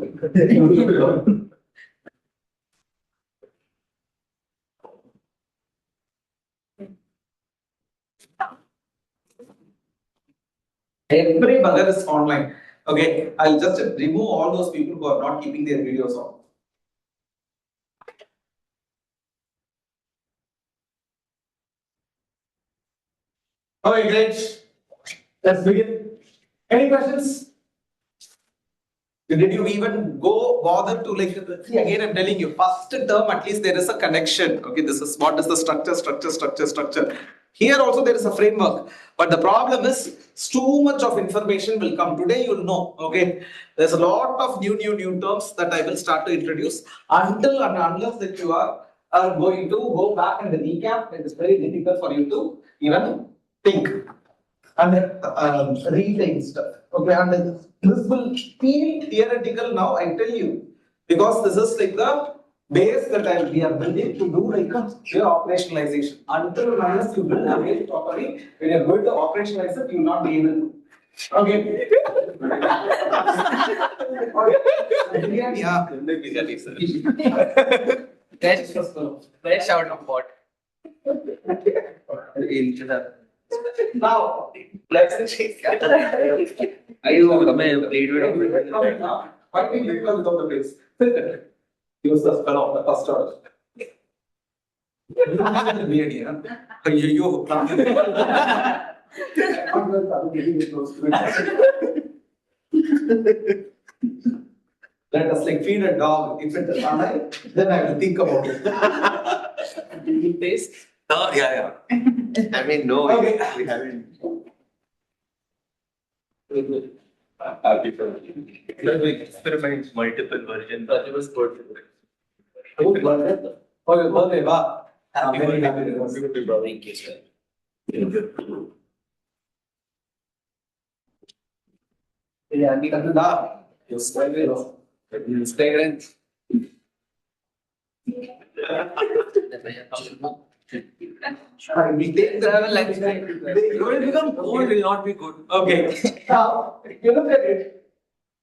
Every bugger is online. Okay, I'll just remove all those people who are not keeping their videos on. Okay, great. Let's begin. Any questions? Did you even go bother to like see again? I'm telling you, first term at least there is a connection. Okay, this is what is the structure. Here also there is a framework, but the problem is too much of information will come. Today you'll know. Okay, there's a lot of new terms that I will start to introduce. Until and unless that you are going to go back and recap, it is very difficult for you to even think and retain stuff. Okay, and this will feel theoretical now, I tell you, because this is like the base that we are building to do like a pure operationalization. Until and unless you build a base properly, when you're going to operationalize it, you will not be able to. Okay. Yeah. Fresh out of pot. Now, let's Are you coming played with? why did you come without the place? Use the spell of the first order. Let us like feed a dog. If it is alive, then I will think about it. Did you taste? Yeah. I mean, no, Okay. we haven't. Experiment multiple versions. That was good. Oh, your birthday, wow. I'm very happy to see you, brother. Thank you, sir. Yeah, we can do that. You're still Instagram. We take the Travel lifestyle. It will become cold, will not be good. Okay. Now, you look at it.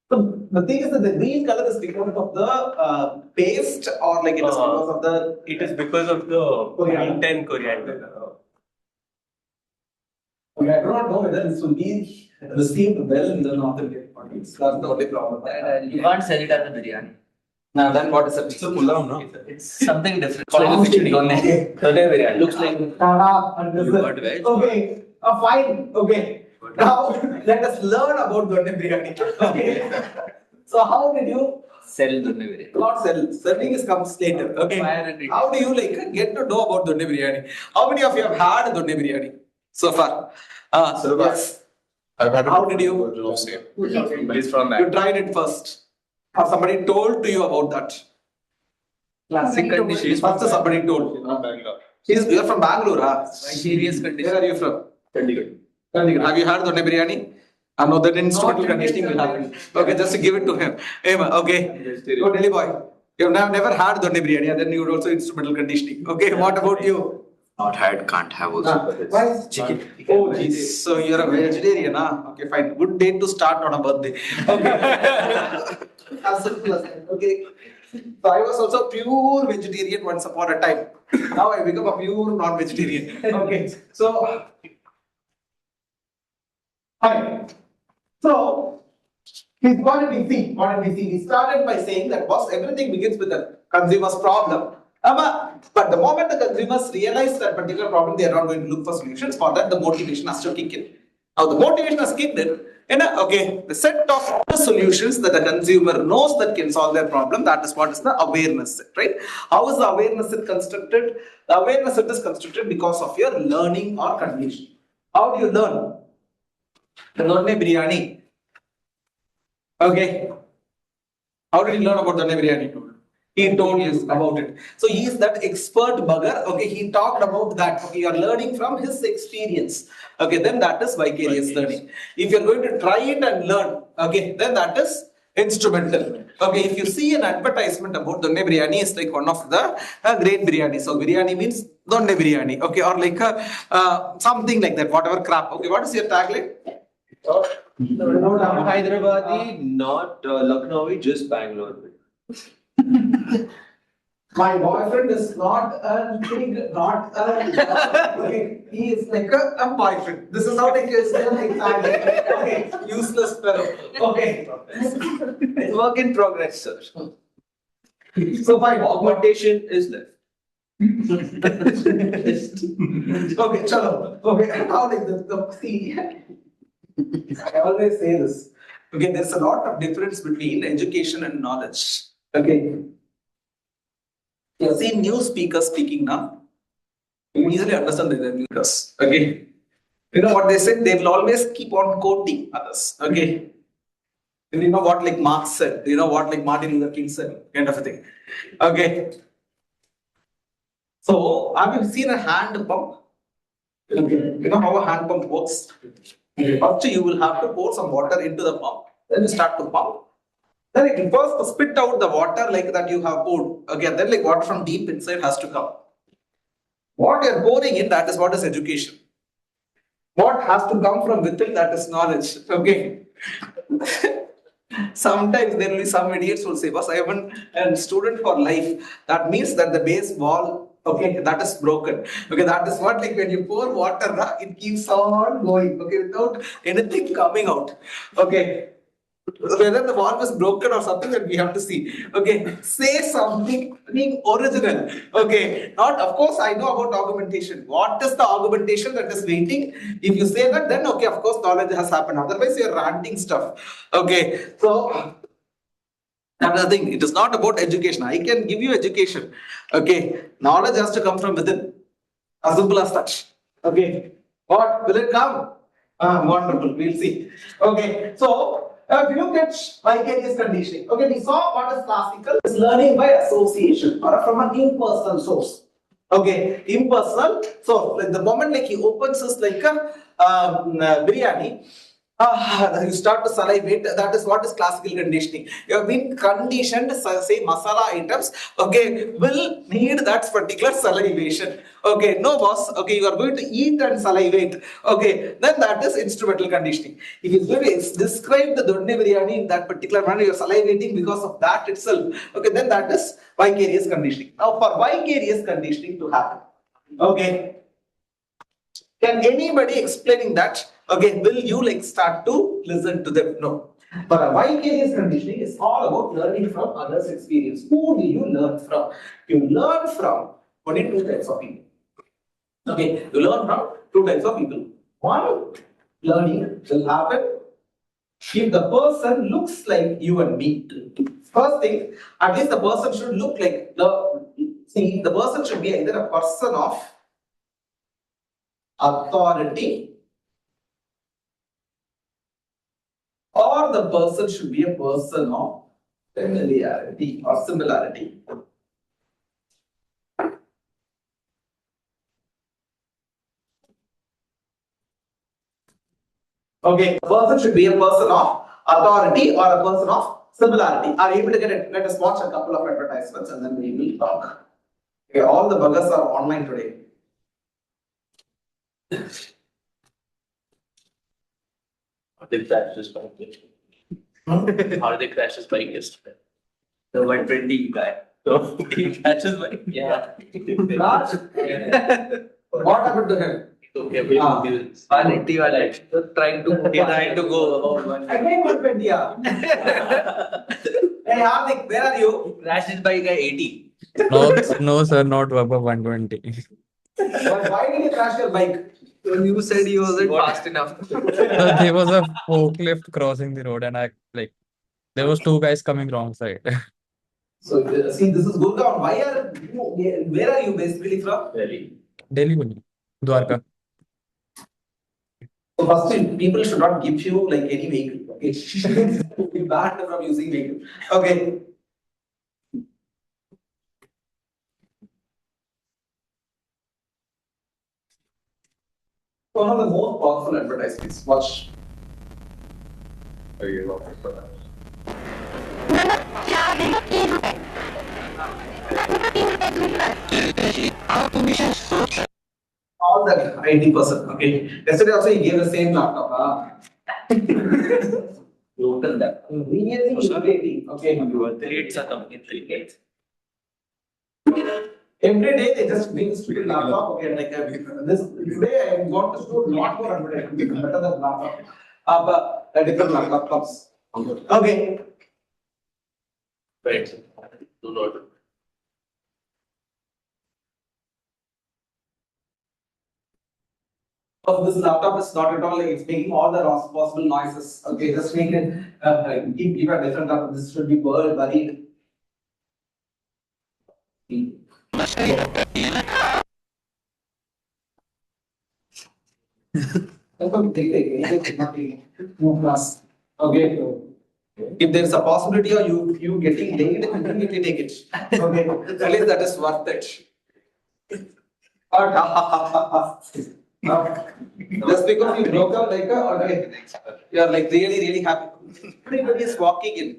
The thing is that the green color is because of the paste, or like it is because of the. It is because of the mint and coriander. Okay, I do not know whether this will be received well in the North Indian audience. That's the only problem. You can't sell it as a biryani. Now, then what is it? It's a pulao, no? It's something different. It's like a khichdi. Okay. Biryani. Looks like. You got veg? Okay, fine. Okay. Now let us learn about Donne biryani. Okay. So how did you Sell dunne biryani. not sell? Selling is comes later. Okay. Fire and eat. How do you like get to know about Donne biryani? How many of you have had Donne biryani so far? So far. Yes. I've had How did you? He's from You tried it first. Or somebody told to you about that? Classic condition. First somebody told. Bangalore. You're from Bangalore, huh? Serious condition. Where are you from? Chandigarh. Have you heard Donne biryani? I know that instrumental conditioning will happen. Okay, just to give it to him. Okay. Go Delhi boy. You've never had Donne biryani, and then you would also instrumental conditioning. Okay, what about you? Not had, can't have also. Why? Chicken. Oh, jeez. So you're a vegetarian, huh? Okay, fine. Good day to start on a birthday. Okay. As simple as that. Okay. So I was also pure vegetarian once upon a time. Now I become a pure non-vegetarian. Okay. So, fine. So, what did we see? We started by saying that everything begins with the consumer's problem. But the moment the consumers realize that particular problem, they are not going to look for solutions. For that, the motivation has to kick in. Now, the motivation has kicked in. The set of solutions that the consumer knows that can solve their problem, that is what is the awareness set, right? How is the awareness set constructed? The awareness set is constructed because of your learning or conditioning. How do you learn? Donne biryani. Okay. How did you learn about Donne biryani? He told you about it. So he is that expert bugger. Okay, he talked about that. Okay, you are learning from his experience. Okay, then that is vicarious learning. If you are going to try it and learn, okay, then that is instrumental. Okay, if you see an advertisement about Donne biryani, it's like one of the great biryani. So biryani means Donne biryani. Okay, or like something like that, whatever crap. Okay, what is your tagline? Not Hyderabadi, not Lucknowi, just Bangalore. My boyfriend is not a pig, not a okay. He is like a boyfriend. This is how it is like that. Okay, useless fellow. Okay. It's work in progress, sir. So fine. Augmentation is left. Okay, chalo. Okay, now like see, I always say this. Okay, there's a lot of difference between education and knowledge. Okay. You have seen new speakers speaking now. You easily understand the new speakers. Okay. You know what they said? They will always keep on quoting others. Okay. And you know what like Marx said? You know what like Martin Luther King said? Kind of a thing. Okay. So have you seen a hand pump? Okay. You know how a hand pump works? First you will have to pour some water into the pump. Then you start to pump. Then it will first spit out the water like that you have poured. Okay, then like water from deep inside has to come. What you are pouring in, that is what is education. What has to come from within, that is knowledge. Okay. Sometimes there will be some idiots who will say, "Boss, I am a student for life." That means that the base wall, okay, that is broken. Okay, that is what like when you pour water, it keeps on going. Okay, without anything coming out. Okay. Whether the wall was broken or something that we have to see. Okay, say something being original. Okay, not of course I know about augmentation. What is the augmentation that is waiting? If you say that, then okay, of course knowledge has happened. Otherwise, you're ranting stuff. Okay, so another thing, it is not about education. I can give you education. Okay, knowledge has to come from within. As simple as that. Okay, what will it come? Wonderful. We'll see. Okay, so. If you look at vicarious conditioning, okay, we saw what is classical is learning by association or from an impersonal source. Okay, impersonal. So, like the moment like he opens his like a biryani, you start to salivate. That is what is classical conditioning. You have been conditioned, say masala items. Okay, will need that particular salivation. Okay, no boss. Okay, you are going to eat and salivate. Okay, then that is instrumental conditioning. If you going to describe the donne biryani in that particular manner, you are salivating because of that itself. Okay, then that is vicarious conditioning. Now, for vicarious conditioning to happen, okay. Can anybody explaining that? Okay, will you like start to listen to them? No. But a vicarious conditioning is all about learning from others' experience. Who do you learn from? You learn from only two types of people. Okay, you learn from two types of people. One, learning will happen if the person looks like you and me. First thing, at least the person should look like the person should be either a person of authority or the person should be a person of familiarity or similarity. Okay, the person should be a person of authority or a person of similarity. Are you able to get it? Let us watch a couple of advertisements and then we will talk. Okay, all the buggers are online today. They crashed his bike yesterday. How did they crash his bike yesterday? The 120 guy. So he crashed his bike. Yeah. Raj, what happened to him? Okay, we 180 wala. Trying to go about 180. Again 120. Hey Hardik, where are you? He crashed his bike at 80. No, no, sir, not above 120. But why did you crash your bike? You said he wasn't fast enough. So there was a forklift crossing the road, and there was two guys coming wrong side. So see, this is Gurgaon. Where are you basically from? Delhi. Delhi only, Dwarka. So first thing, people should not give you like any vehicle. Okay, be banned from using vehicle. Okay. One of the most powerful advertisements. Watch. All that 80%. Okay. Yesterday also he gave the same laptop. Local that. Really irritating. Okay. The rates are coming in 3 days. Every day they just bring stupid laptop. Okay, like this today I got to do a lot more advertising better than laptop. But different laptops. Okay. Right. Do not. Of this laptop is not at all like it's making all the possible noises. Okay, just make it give a different laptop. This should be buried. Okay. If there is a possibility of you getting laid, immediately take it. Okay. At least that is worth it. Just because you broke up like okay, you are like really happy. Everybody is walking in.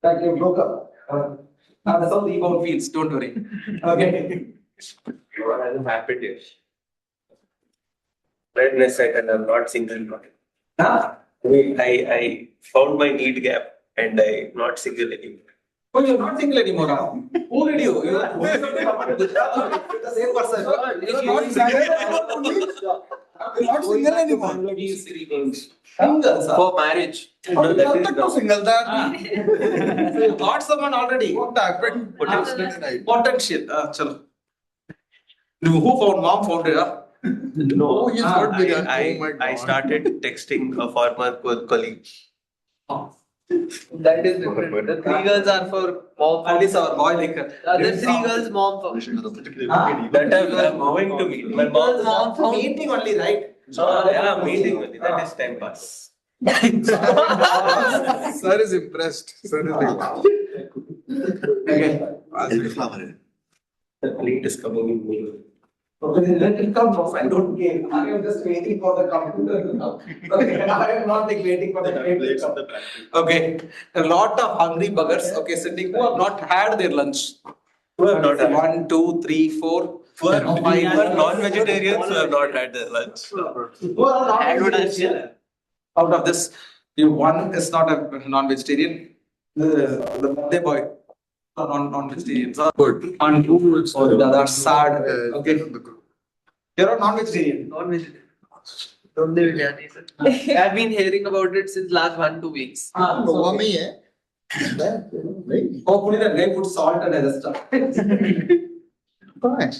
Like you broke up. That's how rebound feels. Don't worry. Okay. I'm happy to. Redness and I'm not single. Ah. I found my need gap and I'm not single anymore. Oh, you're not single anymore. Who did you? You're the same person. You're not single anymore. Single, sir. For marriage. Oh, That you're is not single. That. So you got someone already. What happened? Potential. Potential. Chalo. Who found? Mom found it. No, Oh, he's not big. Oh my I God. started texting a former colleague. That is different. The 3 girls are for mom. At least our boy like her. The other 3 girls mom for. That I'm going to meet. My Because mom. mom found. Meeting only, right? Yeah, meeting only. That is time pass. Sir is impressed. Sir is like, wow. Okay. The plate is coming in May. Okay, let it come. I don't care. I am just waiting for the computer to come. Okay, I am not like waiting for the plate to come. Okay, a lot of hungry buggers. Okay, sitting who have not had their lunch. Who have not had? 1, 2, 3, 4. Who are Five. non-vegetarians who have not had their lunch. Who are not vegetarian? Out of this, one is not a non-vegetarian. The birthday boy, non-vegetarian. Good. And two, the other sad. Okay, you're a non-vegetarian. Non-vegetarian. Don't they biryani, sir? I've been hearing about it since last 1-2 weeks. Goa में ही है नहीं Hopefully the grape would salt and other stuff. Fine.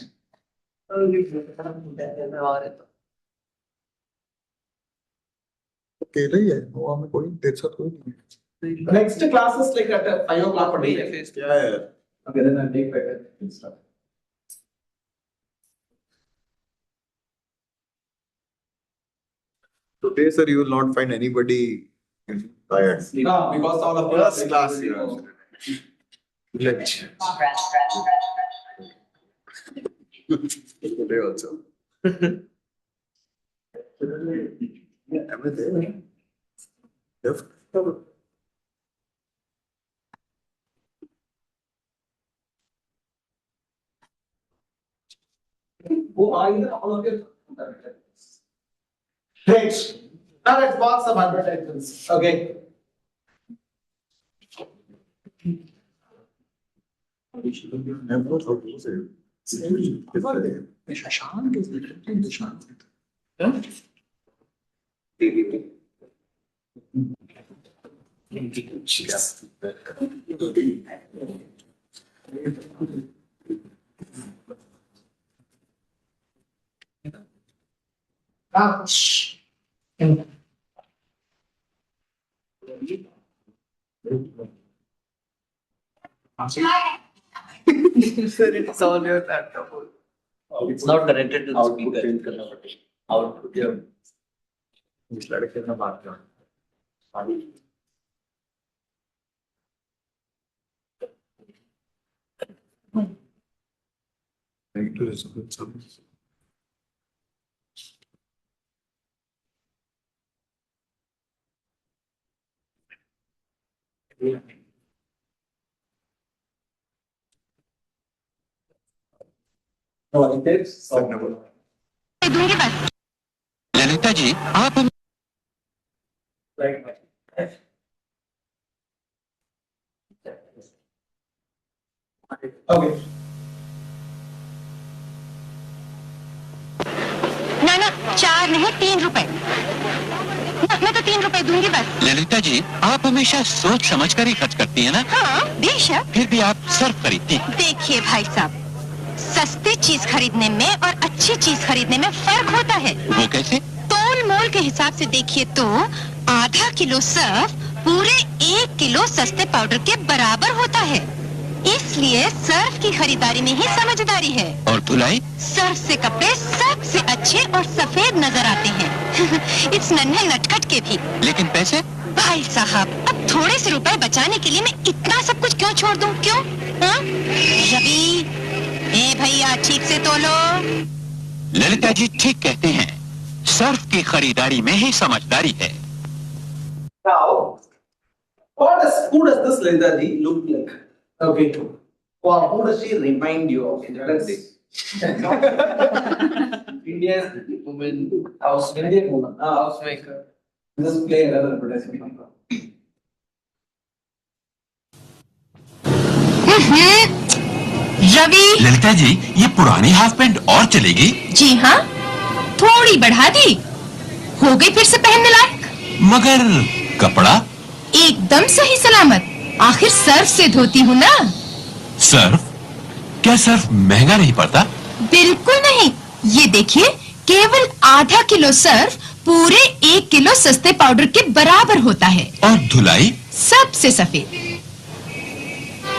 अकेले ही है गोवा में कोई तेरे साथ कोई नहीं है Next class is like at 5 o'clock per day. Yeah. Okay, then I'll take better stuff. Today, sir, you will not find anybody tired. No, because all of First us class, you know. Let's. Today also. Am I there? Yes. Who are you? All of you. Great. Now let's box some advertisements. Okay. Never thought to say. Shashank is literally the Shashank. Sir, it's all your laptop. It's not connected to the speaker. Output. Yeah. इस लड़के से बात कर Trying to resolve some. दूंगी बस। ललिता जी आप हमें Okay. ना ना 4 नहीं 3 रुपए। ना, मैं तो 3 रुपए दूंगी बस। ललिता जी आप हमेशा सोच समझ कर ही खर्च करती है ना। हाँ बेशक। फिर भी आप सर्फ खरीदती हैं। देखिए भाई साहब, सस्ती चीज खरीदने में और अच्छी चीज खरीदने में फर्क होता है। वो कैसे? तोल मोल के हिसाब से देखिए तो आधा किलो सर्फ पूरे 1 किलो सस्ते पाउडर के बराबर होता है। इसलिए सर्फ की खरीदारी में ही समझदारी है। और धुलाई? सर्फ से कपड़े सबसे अच्छे और सफेद नजर आते हैं। इस नन्हे नटखट के भी। लेकिन पैसे? भाई साहब, अब थोड़े से रुपए बचाने के लिए मैं इतना सब कुछ क्यों छोड़ दूं? क्यों? हाँ? रवि, ए भैया ठीक से तोलो। ललिता जी ठीक कहते हैं, सर्फ की खरीदारी में ही समझदारी है। Now, who does this Leda ji look like? Okay. Or who does she remind you of? Let's see. Indian woman, Indian woman. housemaker. Just play another advertisement. Ravi. Lalita ji ये पुरानी हाफ पैंट और चलेगी? जी हाँ, थोड़ी बढ़ा दी, हो गई फिर से पहनने लायक। मगर कपड़ा? एकदम सही सलामत, आखिर सर्फ से धोती हूँ ना। सर्फ? क्या सर्फ महंगा नहीं पड़ता? बिल्कुल नहीं, ये देखिए केवल आधा किलो सर्फ पूरे 1 किलो सस्ते पाउडर के बराबर होता है। और धुलाई? सबसे सफेद,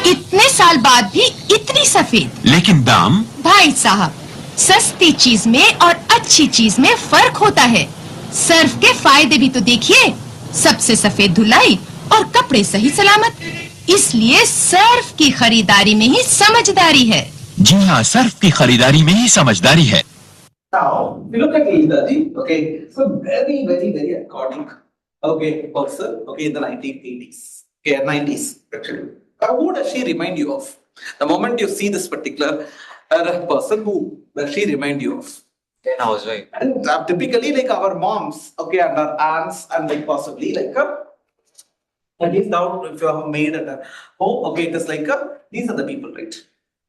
इतने साल बाद भी इतनी सफेद। लेकिन दाम? भाई साहब, सस्ती चीज में और अच्छी चीज में फर्क होता है। सर्फ के फायदे भी तो देखिए, सबसे सफेद धुलाई और कपड़े सही सलामत। इसलिए सर्फ की खरीदारी में ही समझदारी है। जी हाँ, सर्फ की खरीदारी में ही समझदारी है। Now, if you look at Leda ji, okay, so very iconic, okay, person, okay, in the 1980s, okay, 90s actually. Who does she remind you of? The moment you see this particular person, who does she remind you of? Then housewife. And typically like our moms, okay, and our aunts, and like possibly like at least now if you have a maid at home, okay, it is like these are the people, right?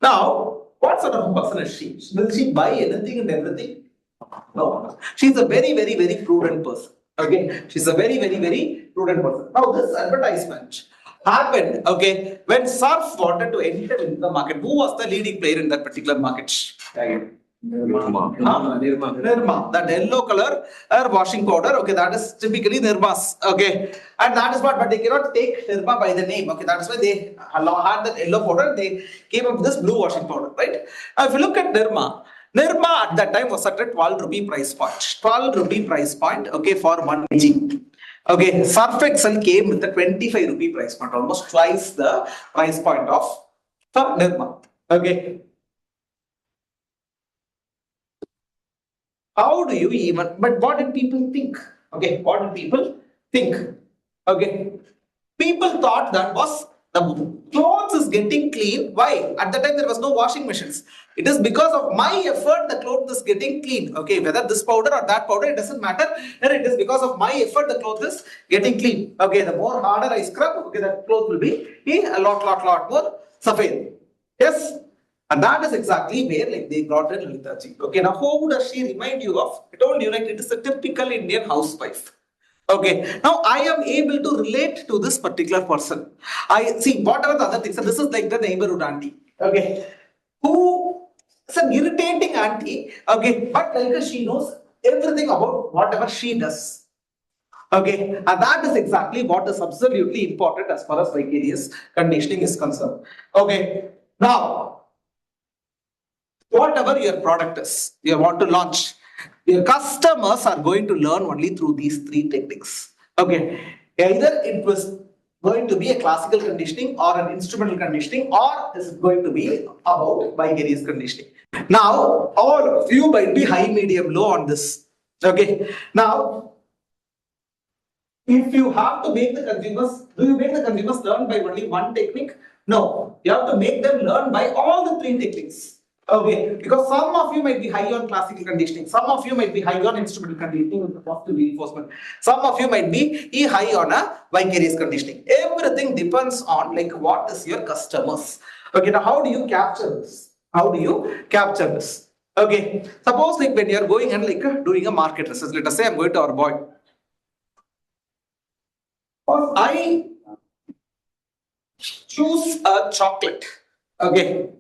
Now, what sort of a person is she? Will she buy anything and everything? No. She's a very prudent person. Okay, she's a very prudent person. Now, this advertisement happened, okay, when Surf wanted to enter into the market. Who was the leading player in that particular market? Nirma, that yellow color washing powder, okay, that is typically Nirma's, okay, and that is what, but they cannot take Nirma by the name, okay, that is why they had that yellow powder, they came up with this blue washing powder, right? Now, if you look at Nirma at that time was at a 12 rupee price point, 12 rupee price point, okay, for 1 kg. Okay, Surf Excel came with the 25 rupee price point, almost twice the price point of Nirma, okay. How do you even, but what did people think? Okay, what did people think? Okay, people thought that was the clothes is getting clean. Why? At the time there was no washing machines. It is because of my effort the clothes is getting clean. Okay, whether this powder or that powder, it doesn't matter. And it is because of my effort the clothes is getting clean. Okay, the more harder I scrub, okay, the clothes will be a lot more safed. Yes. And that is exactly where like they brought in Lalita ji. Okay, now who does she remind you of? I told you like it is a typical Indian housewife. Okay, now I am able to relate to this particular person. I see whatever the other things. So this is like the neighborhood auntie. Okay, who is an irritating auntie. Okay, but like she knows everything about whatever she does. Okay, and that is exactly what is absolutely important as far as vicarious conditioning is concerned. Okay, now. Whatever your product is, you want to launch, your customers are going to learn only through these 3 techniques. Okay, either it was going to be a classical conditioning or an instrumental conditioning, or is it going to be about vicarious conditioning. Now, all of you might be high, medium, low on this. Okay, now, if you have to make the consumers, do you make the consumers learn by only one technique? No, you have to make them learn by all the 3 techniques. Okay, because some of you might be high on classical conditioning, some of you might be high on instrumental conditioning with the positive reinforcement, some of you might be high on a vicarious conditioning. Everything depends on like what is your customers. Okay, now how do you capture this? How do you capture this? Okay, suppose like when you are going and like doing a market research, let us say I'm going to our boy. Or I choose a chocolate. Okay.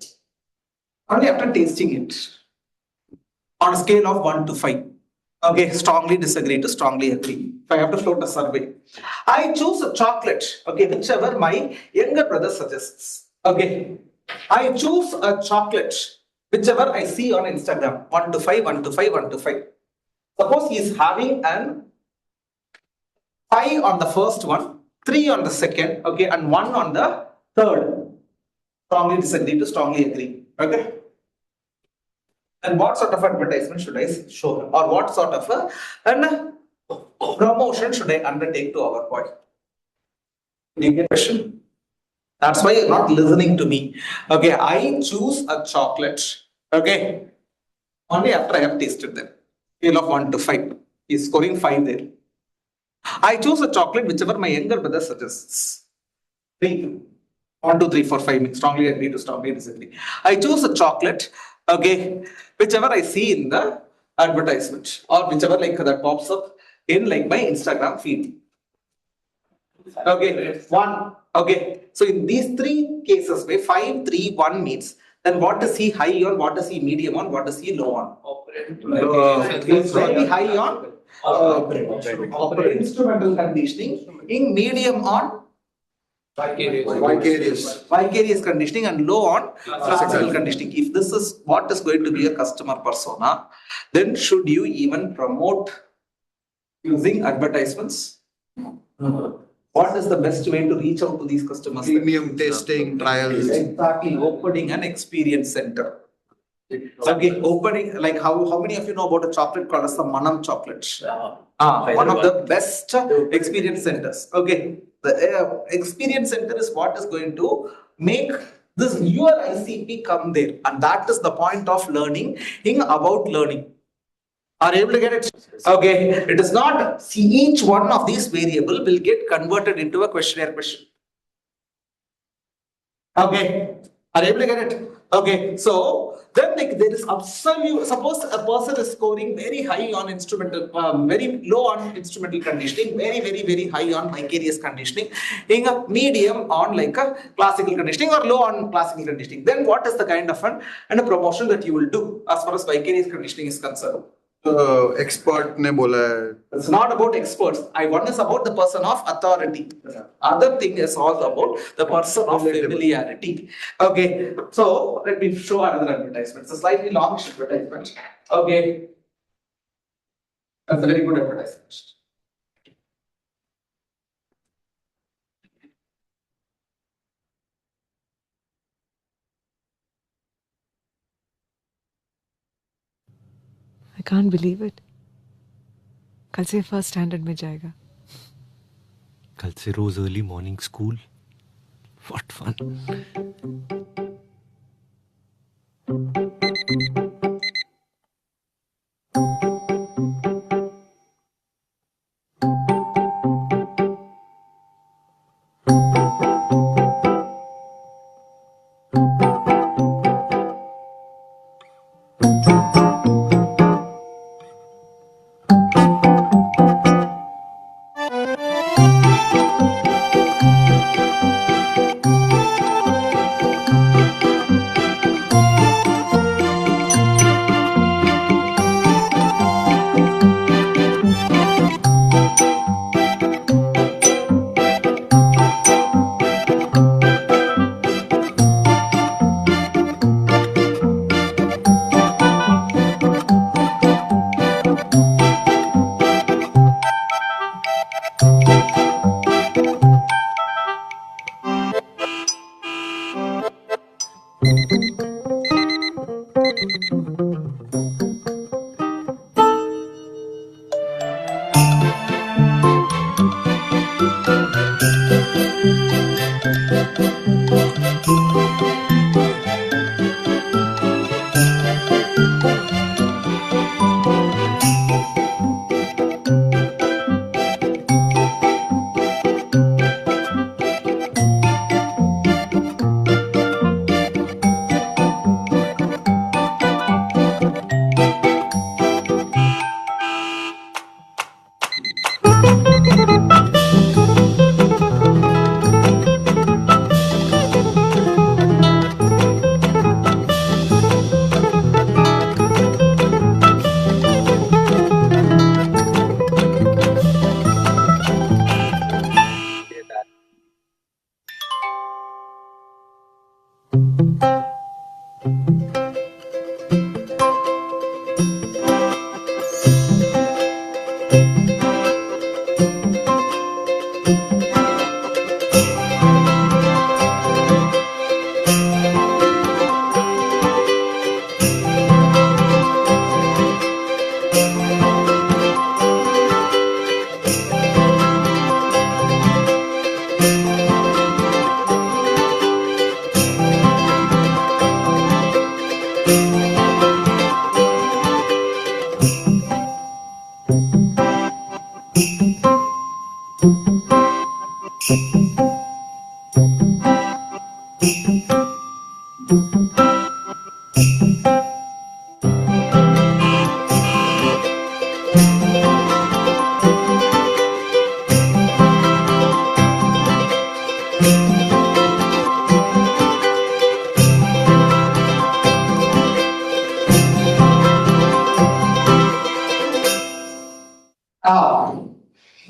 Only after tasting it on a scale of 1 to 5. Okay, strongly disagree to strongly agree. If I have to float a survey, I choose a chocolate, okay, whichever my younger brother suggests. Okay, I choose a chocolate, whichever I see on Instagram, 1 to 5, 1 to 5, 1 to 5. Suppose he is having an 5 on the first one, 3 on the second, okay, and 1 on the third. Strongly disagree to strongly agree. Okay. And what sort of advertisement should I show him? Or what sort of a promotion should I undertake to our boy? Do you get the question? That's why you're not listening to me. Okay, I choose a chocolate. Okay, only after I have tasted them. Scale of 1 to 5. He's scoring 5 there. I choose a chocolate whichever my younger brother suggests. 3. 1, 2, 3, 4, 5. Strongly agree to strongly disagree. I choose a chocolate, okay, whichever I see in the advertisement or whichever like that pops up in like my Instagram feed. Okay, 1. Okay, so in these 3 cases, where 5, 3, 1 means, then what is he high on? What is he medium on? What is he low on? He's very high on instrumental conditioning, in medium on vicarious conditioning, and low on classical conditioning. If this is what is going to be a customer persona, then should you even promote using advertisements? What is the best way to reach out to these customers? Premium tasting trials. Exactly, opening an experience center. Okay, opening, like how many of you know about a chocolate called as the Manam chocolate? One of the best experience centers. Okay, the experience center is what is going to make this your ICP come there, and that is the point of learning about learning. Are you able to get it? Okay, it is not, see, each one of these variable will get converted into a questionnaire question. Okay, are you able to get it? Okay, so then like there is absolute, suppose a person is scoring very high on instrumental, very low on instrumental conditioning, very high on vicarious conditioning, in a medium on like a classical conditioning or low on classical conditioning. Then what is the kind of a promotion that you will do as far as vicarious conditioning is concerned? Expert ने बोला है. It's not about experts. One is about the person of authority. Other thing is all about the person of familiarity. Okay, so let me show another advertisement. It's a slightly long advertisement. Okay, that's a very good advertisement. I can't believe it. कल से first standard में जाएगा. कल से रोज early morning school. What fun.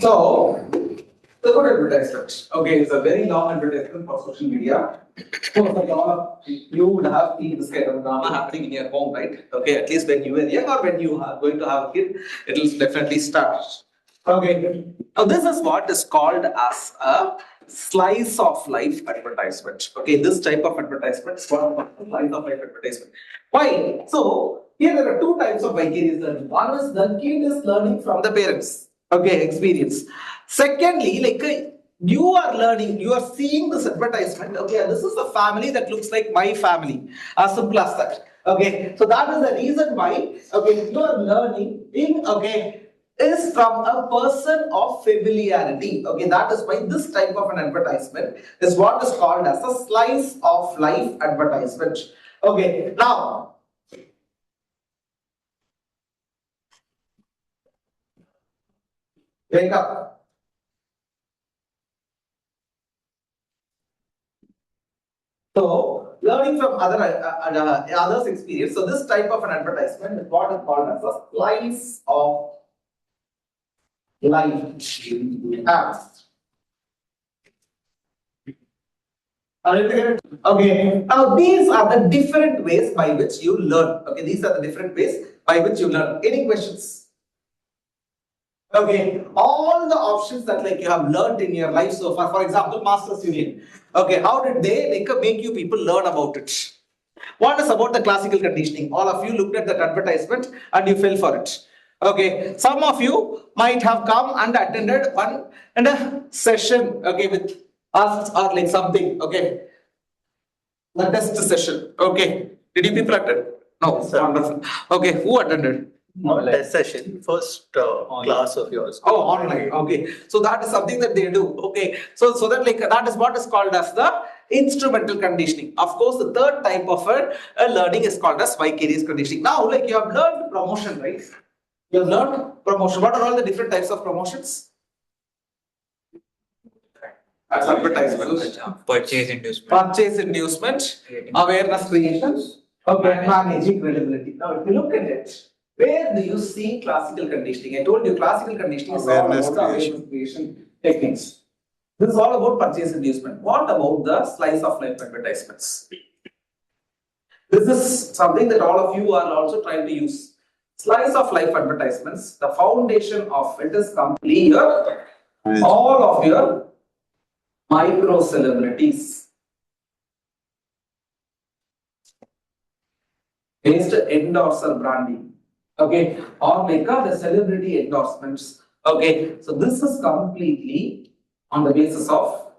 So the good advertisement. Okay, it's a very long advertisement for social media. So a lot of you would have seen this kind of drama happening in your home, right? Okay, at least when you were young or when you are going to have a kid, it will definitely start. Okay, now this is what is called as a slice of life advertisement. Okay, this type of advertisement is called slice of life advertisement. Why? So here there are two types of vicarious learning. One is the kid is learning from the parents. Okay, experience. Secondly, you are learning, you are seeing this advertisement. Okay, this is a family that looks like my family. As simple as that. Okay, so that is the reason why. Okay, you are learning in. Okay, is from a person of familiarity. Okay, that is why this type of an advertisement is what is called as a slice of life advertisement. Okay, now wake up. So, learning from others' experience. So, this type of an advertisement is what is called as a slice of life ads. Okay, now these are the different ways by which you learn. Okay, these are the different ways by which you learn. Any questions? Okay, all the options that you have learned in your life so far, for example, Masters Union. Okay, how did they make you people learn about it? What is about the classical conditioning? All of you looked at that advertisement and you fell for it. Okay, some of you might have come and attended one and a session. Okay, with us or something. Okay, the test session. Okay, did you people attend? No, wonderful. Okay, who attended? Test session, first class of yours. Oh, online. Okay, so that is something that they do. Okay, so that that is what is called as the instrumental conditioning. Of course, the third type of a learning is called as vicarious conditioning. Now, you have learned promotion, right? You have learned promotion. What are all the different types of promotions? That's advertisement. Purchase inducement. Purchase inducement, awareness creation, okay, managing credibility. Now, if you look at it, where do you see classical conditioning? I told you classical conditioning is all about the awareness creation techniques. This is all about purchase inducement. What about the slice of life advertisements? This is something that all of you are also trying to use. Slice of life advertisements, the foundation of it is complete all of your micro celebrities. Based endorser branding. Okay, or the celebrity endorsements. Okay, so this is completely on the basis of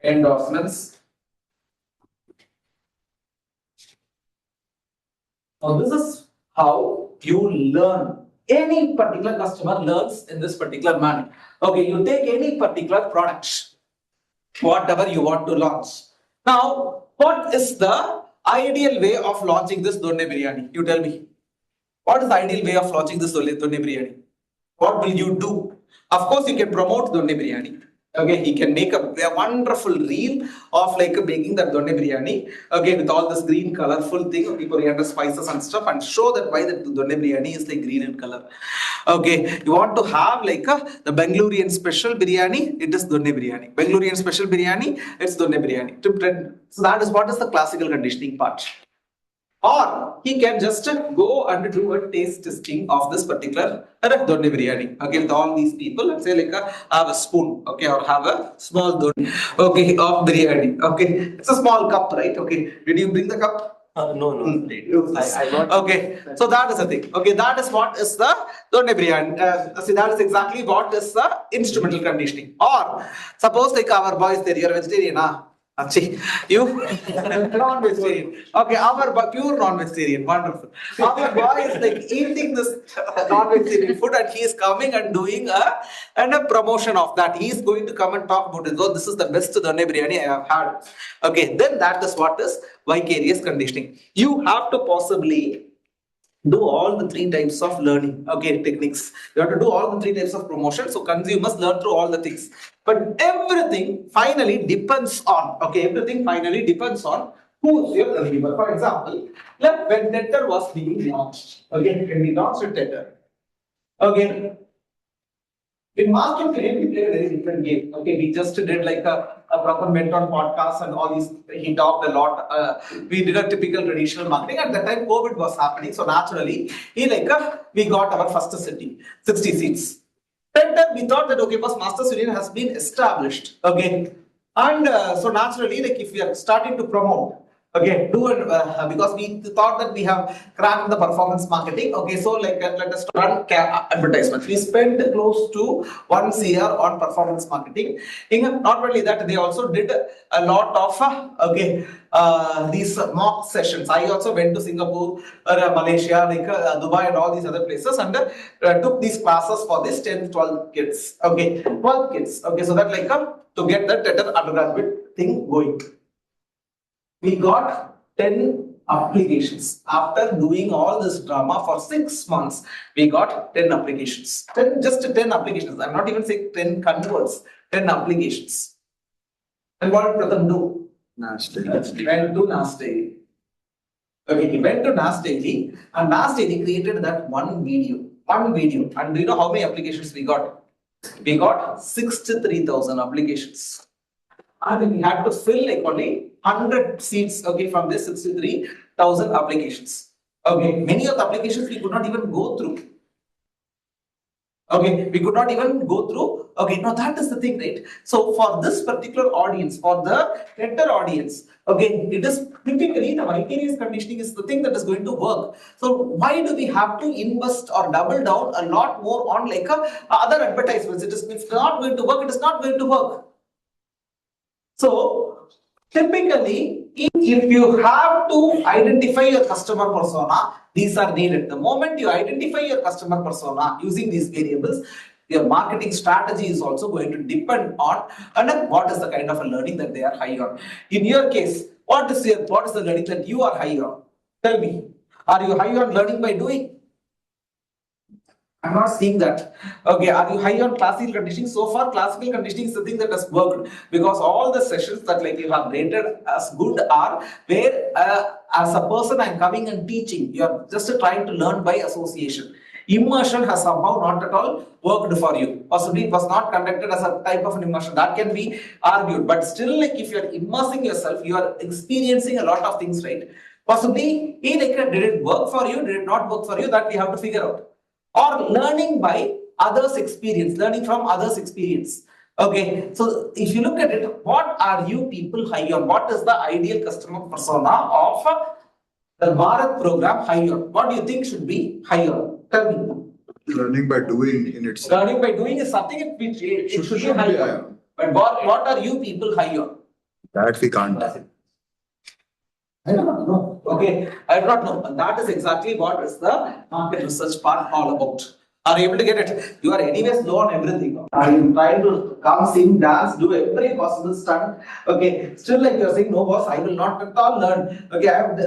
endorsements. Now, this is how you learn. Any particular customer learns in this particular manner. Okay, you take any particular product, whatever you want to launch. Now, what is the ideal way of launching this donne biryani? You tell me. What is the ideal way of launching this donne biryani? What will you do? Of course, you can promote donne biryani. Okay, he can make a wonderful reel of making that donne biryani. Okay, with all this green colorful thing, okay, coriander spices and stuff, and show that why the donne biryani is green in color. Okay, you want to have the Bangalorean special biryani, it is donne biryani. Bangalorean special biryani, it's donne biryani. So that is what is the classical conditioning part. Or he can just go and do a taste testing of this particular donni biryani. Okay, with all these people, let's say like have a spoon, okay, or have a small donni, okay, of biryani. Okay, it's a small cup, right? Okay, did you bring the cup? No. I got. Okay, so that is the thing. Okay, that is what is the donni biryani. See, that is exactly what is the instrumental conditioning. Or suppose like our boys there, you're a vegetarian, Achi, you non-vegetarian. Okay, our pure non-vegetarian. Wonderful. Our boy is like eating this non-vegetarian food, and he is coming and doing a promotion of that. He is going to come and talk about it. So this is the best donni biryani I have had. Okay, then that is what is vicarious conditioning. You have to possibly do all the three types of learning, okay, techniques. You have to do all the three types of promotion. So consumers learn through all the things. But everything finally depends on, okay, everything finally depends on who is your consumer. For example, when Tender was being launched, okay, when we launched Tender, okay, in Master Plan, we played a very different game. Okay, we just did like a proper mentor podcast and all these. He talked a lot. We did a typical traditional marketing. At that time, COVID was happening, so naturally, we got our first city, 60 seats. Then we thought that okay, first Masters Union has been established. Okay, and so naturally, like if we are starting to promote. Okay, because we thought that we have cracked the performance marketing. Okay, so like let us run advertisements. We spent close to 1 CR on performance marketing. Not only that, they also did a lot of these mock sessions. I also went to Singapore, Malaysia, Dubai, and all these other places, and took these classes for this 10, 12 kids. Okay, 12 kids. Okay, so that to get that undergraduate thing going. We got 10 applications. After doing all this drama for 6 months, we got 10 applications. Just 10 applications. I'm not even saying 10 converts, 10 applications. And what did Pratham do? He went to NAS Daily. Okay, he went to NAS Daily, and NAS Daily created that one video. And do you know how many applications we got? We got 63,000 applications. And we had to fill like only 100 seats, okay, from this 63,000 applications. Okay, many of the applications we could not even go through. Okay, we could not even go through. Okay, now that is the thing, right? So for this particular audience, for the tender audience, okay, it is typically the vicarious conditioning is the thing that is going to work. So why do we have to invest or double down a lot more on like other advertisements? If it's not going to work, it is not going to work. So typically, if you have to identify your customer persona, these are needed. The moment you identify your customer persona using these variables, your marketing strategy is also going to depend on what is the kind of a learning that they are high on. In your case, what is the learning that you are high on? Tell me, are you high on learning by doing? I'm not seeing that. Okay, are you high on classical conditioning? So far, classical conditioning is the thing that has worked, because all the sessions that you have rated as good are where as a person I'm coming and teaching, you're just trying to learn by association. Immersion has somehow not at all worked for you. Possibly it was not conducted as a type of an immersion. That can be argued. But still, if you're immersing yourself, you are experiencing a lot of things, right? Possibly, did it work for you? Did it not work for you? That we have to figure out. Or learning by others' experience, learning from others' experience. Okay, so if you look at it, what are you people high on? What is the ideal customer persona of the Bharat program high on? What do you think should be high on? Tell me. Learning by doing in itself. Learning by doing is something which it should be high on. But what are you people high on? That we can't. I don't know. Okay, I do not know. That is exactly what is the market research part all about. Are you able to get it? You are anyways low on everything. Are you trying to come, sing, dance, do every possible stunt? Okay, still you are saying, no boss, I will not at all learn. Okay, I have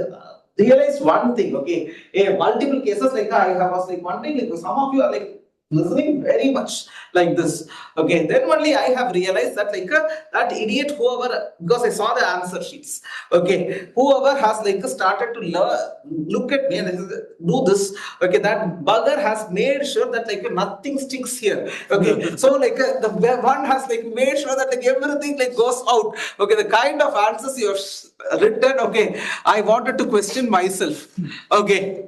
realized one thing. Okay, multiple cases I was wondering, some of you are listening very much like this. Okay, then only I have realized that that idiot whoever, because I saw the answer sheets. Okay, whoever has started to look at me and do this. Okay, that bugger has made sure that nothing sticks here. Okay, so the one has made sure that everything goes out. Okay, the kind of answers you have written. Okay, I wanted to question myself. Okay.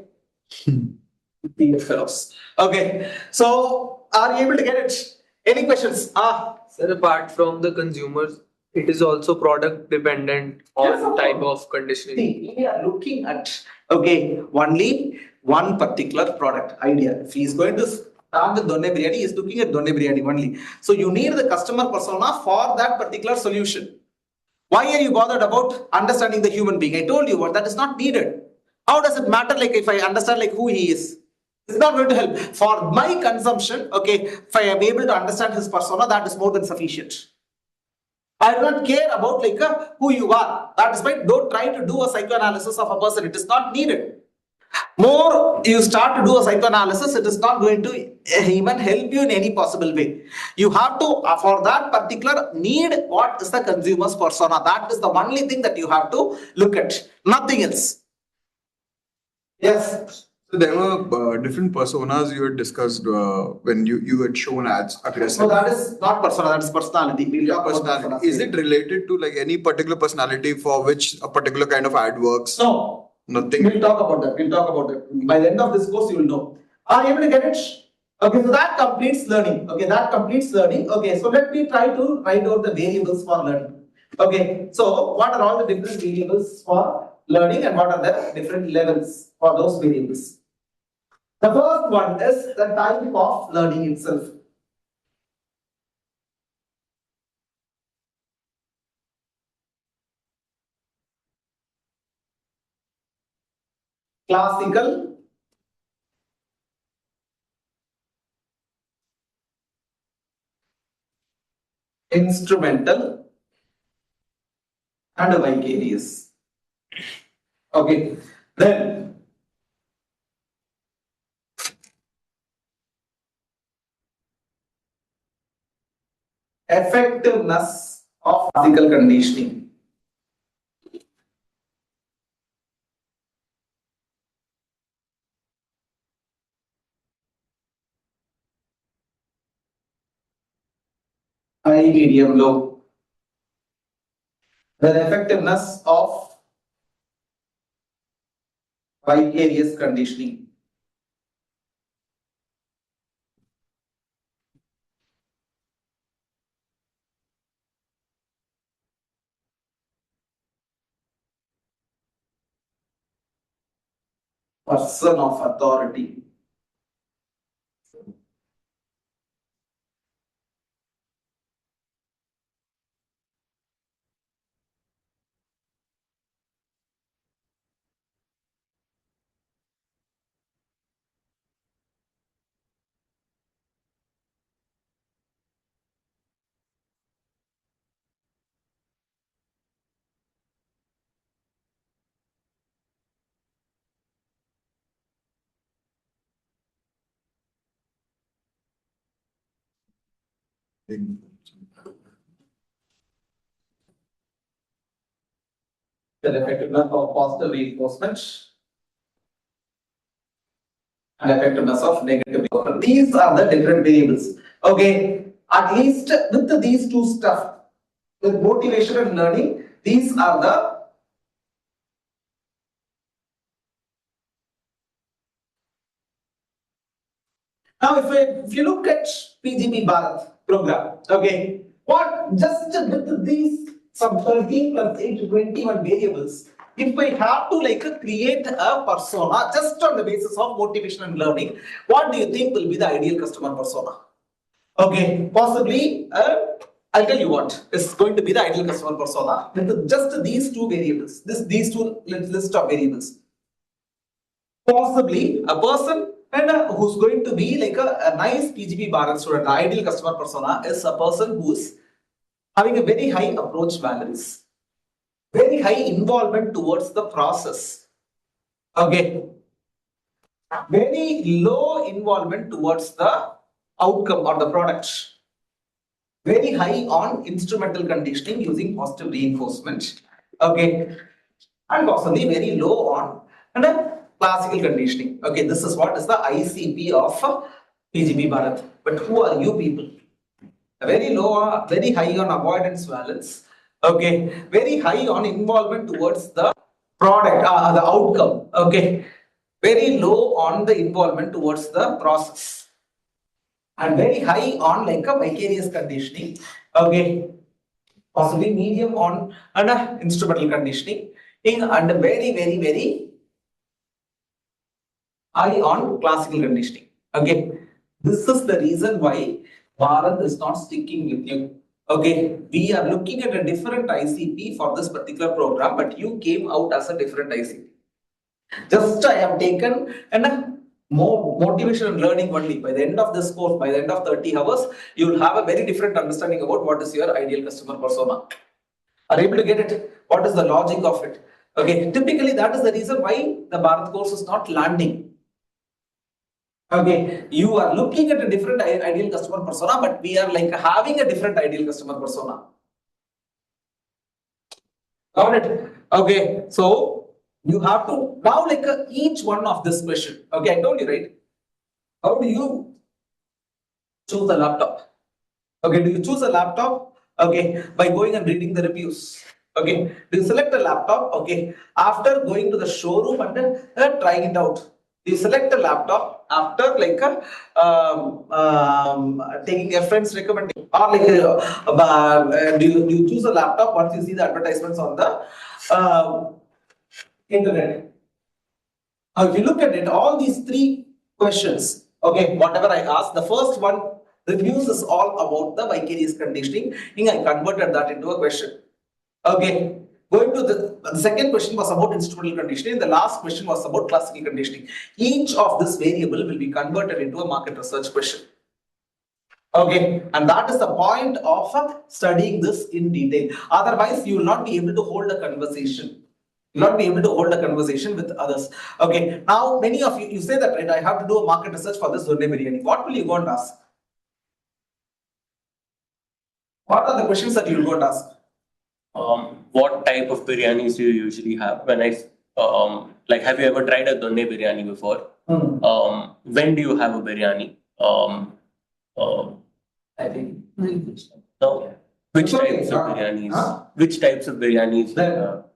Dear fellows. Okay, so are you able to get it? Any questions? Sir, apart from the consumers, it is also product dependent Yes, on of type course. of conditioning. See, we are looking at only one particular product idea. If he is going to start with Donne Biryani, he is looking at Donne Biryani only. So you need the customer persona for that particular solution. Why are you bothered about understanding the human being? I told you what that is not needed. How does it matter if I understand who he is? It's not going to help. For my consumption, okay, if I am able to understand his persona, that is more than sufficient. I do not care about who you are. That is why don't try to do a psychoanalysis of a person. It is not needed. More you start to do a psychoanalysis, it is not going to even help you in any possible way. You have to, for that particular need, what is the consumer's persona? That is the only thing that you have to look at. Nothing else. Yes. So there were different personas you had discussed when you had shown ads aggressive. So that is not persona, that is personality. We'll talk about Personality. Is it related to any particular personality for which a particular kind of ad works? No. Nothing. We'll talk about that. We'll talk about that. By the end of this course, you will know. Are you able to get it? Okay, so that completes learning. Okay, that completes learning. Okay, so let me try to write out the variables for learning. Okay, so what are all the different variables for learning and what are the different levels for those variables? The first one is the type of learning itself. Classical, instrumental, and vicarious. Okay, then effectiveness of classical conditioning. High, medium, low. Then effectiveness of vicarious conditioning. Person of authority. Then effectiveness of positive reinforcement and effectiveness of negative reinforcement. These are the different variables. Okay, at least with these two stuff, with motivation and learning, these are the now. If you look at PGP Bharat program, okay, what just with these some 13 plus 8 21 variables. If I have to create a persona just on the basis of motivation and learning, what do you think will be the ideal customer persona? Okay, possibly, I'll tell you what is going to be the ideal customer persona with just these two variables, these two list of variables. Possibly a person who's going to be a nice PGP Bharat student. The ideal customer persona is a person who's having a very high approach values, very high involvement towards the process. Okay, very low involvement towards the outcome or the product. Very high on instrumental conditioning using positive reinforcement. Okay. And possibly very low on classical conditioning. Okay, this is what is the ICP of PGP Bharat. But who are you people? Very low, very high on avoidance valence. Okay, very high on involvement towards the product, the outcome. Okay, very low on the involvement towards the process, and very high on like a vicarious conditioning. Okay, possibly medium on instrumental conditioning, and very high on classical conditioning. Okay, this is the reason why Bharat is not sticking with you. Okay, we are looking at a different ICP for this particular program, but you came out as a different ICP. Just I have taken more motivation and learning only. By the end of this course, by the end of 30 hours, you will have a very different understanding about what is your ideal customer persona. Are you able to get it? What is the logic of it? Okay, typically that is the reason why the Bharat course is not landing. Okay, you are looking at a different ideal customer persona, but we are like having a different ideal customer persona. Got it? Okay, so you have to now like each one of this question. Okay, I told you, right? How do you choose a laptop? Okay, do you choose a laptop? Okay, by going and reading the reviews. Okay, do you select a laptop? Okay, after going to the showroom and trying it out. Do you select a laptop after like taking a friend's recommendation, or like do you choose a laptop once you see the advertisements on the internet? If you look at it, all these three questions, okay, whatever I asked, the first one, reviews, is all about the vicarious conditioning. I converted that into a question. Okay. Going to the second question was about instrumental conditioning. The last question was about classical conditioning. Each of this variable will be converted into a market research question. Okay, and that is the point of studying this in detail. Otherwise, you will not be able to hold a conversation. You will not be able to hold a conversation with others. Okay, now many of you say that, right? I have to do a market research for this Donne biryani. What will you go and ask? What are the questions that you will go and ask? What type of biryanis do you usually have? When like, have you ever tried a Donne biryani before? When do you have a biryani? I think. No. Which types of biryanis? Huh? Which types of biryanis?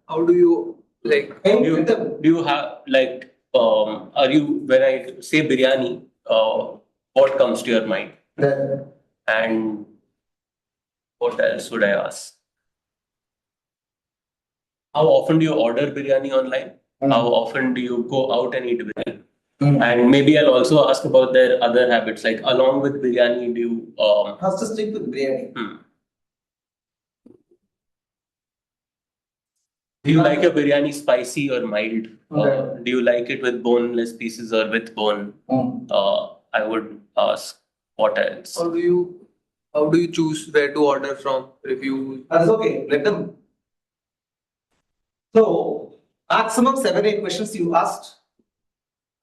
How do you like? Do you have like? Are you, when I say biryani, what comes to your mind? And what else would I ask? How often do you order biryani online? How often do you go out and eat biryani? And maybe I'll also ask about their other habits, like along with biryani, do you Has to stick with biryani. Do you like your biryani spicy or mild? Do you like it with boneless pieces or with bone? I would ask what else. How do you choose where to order from? Reviews. That's okay. Let them. So, maximum 7-8 questions you asked.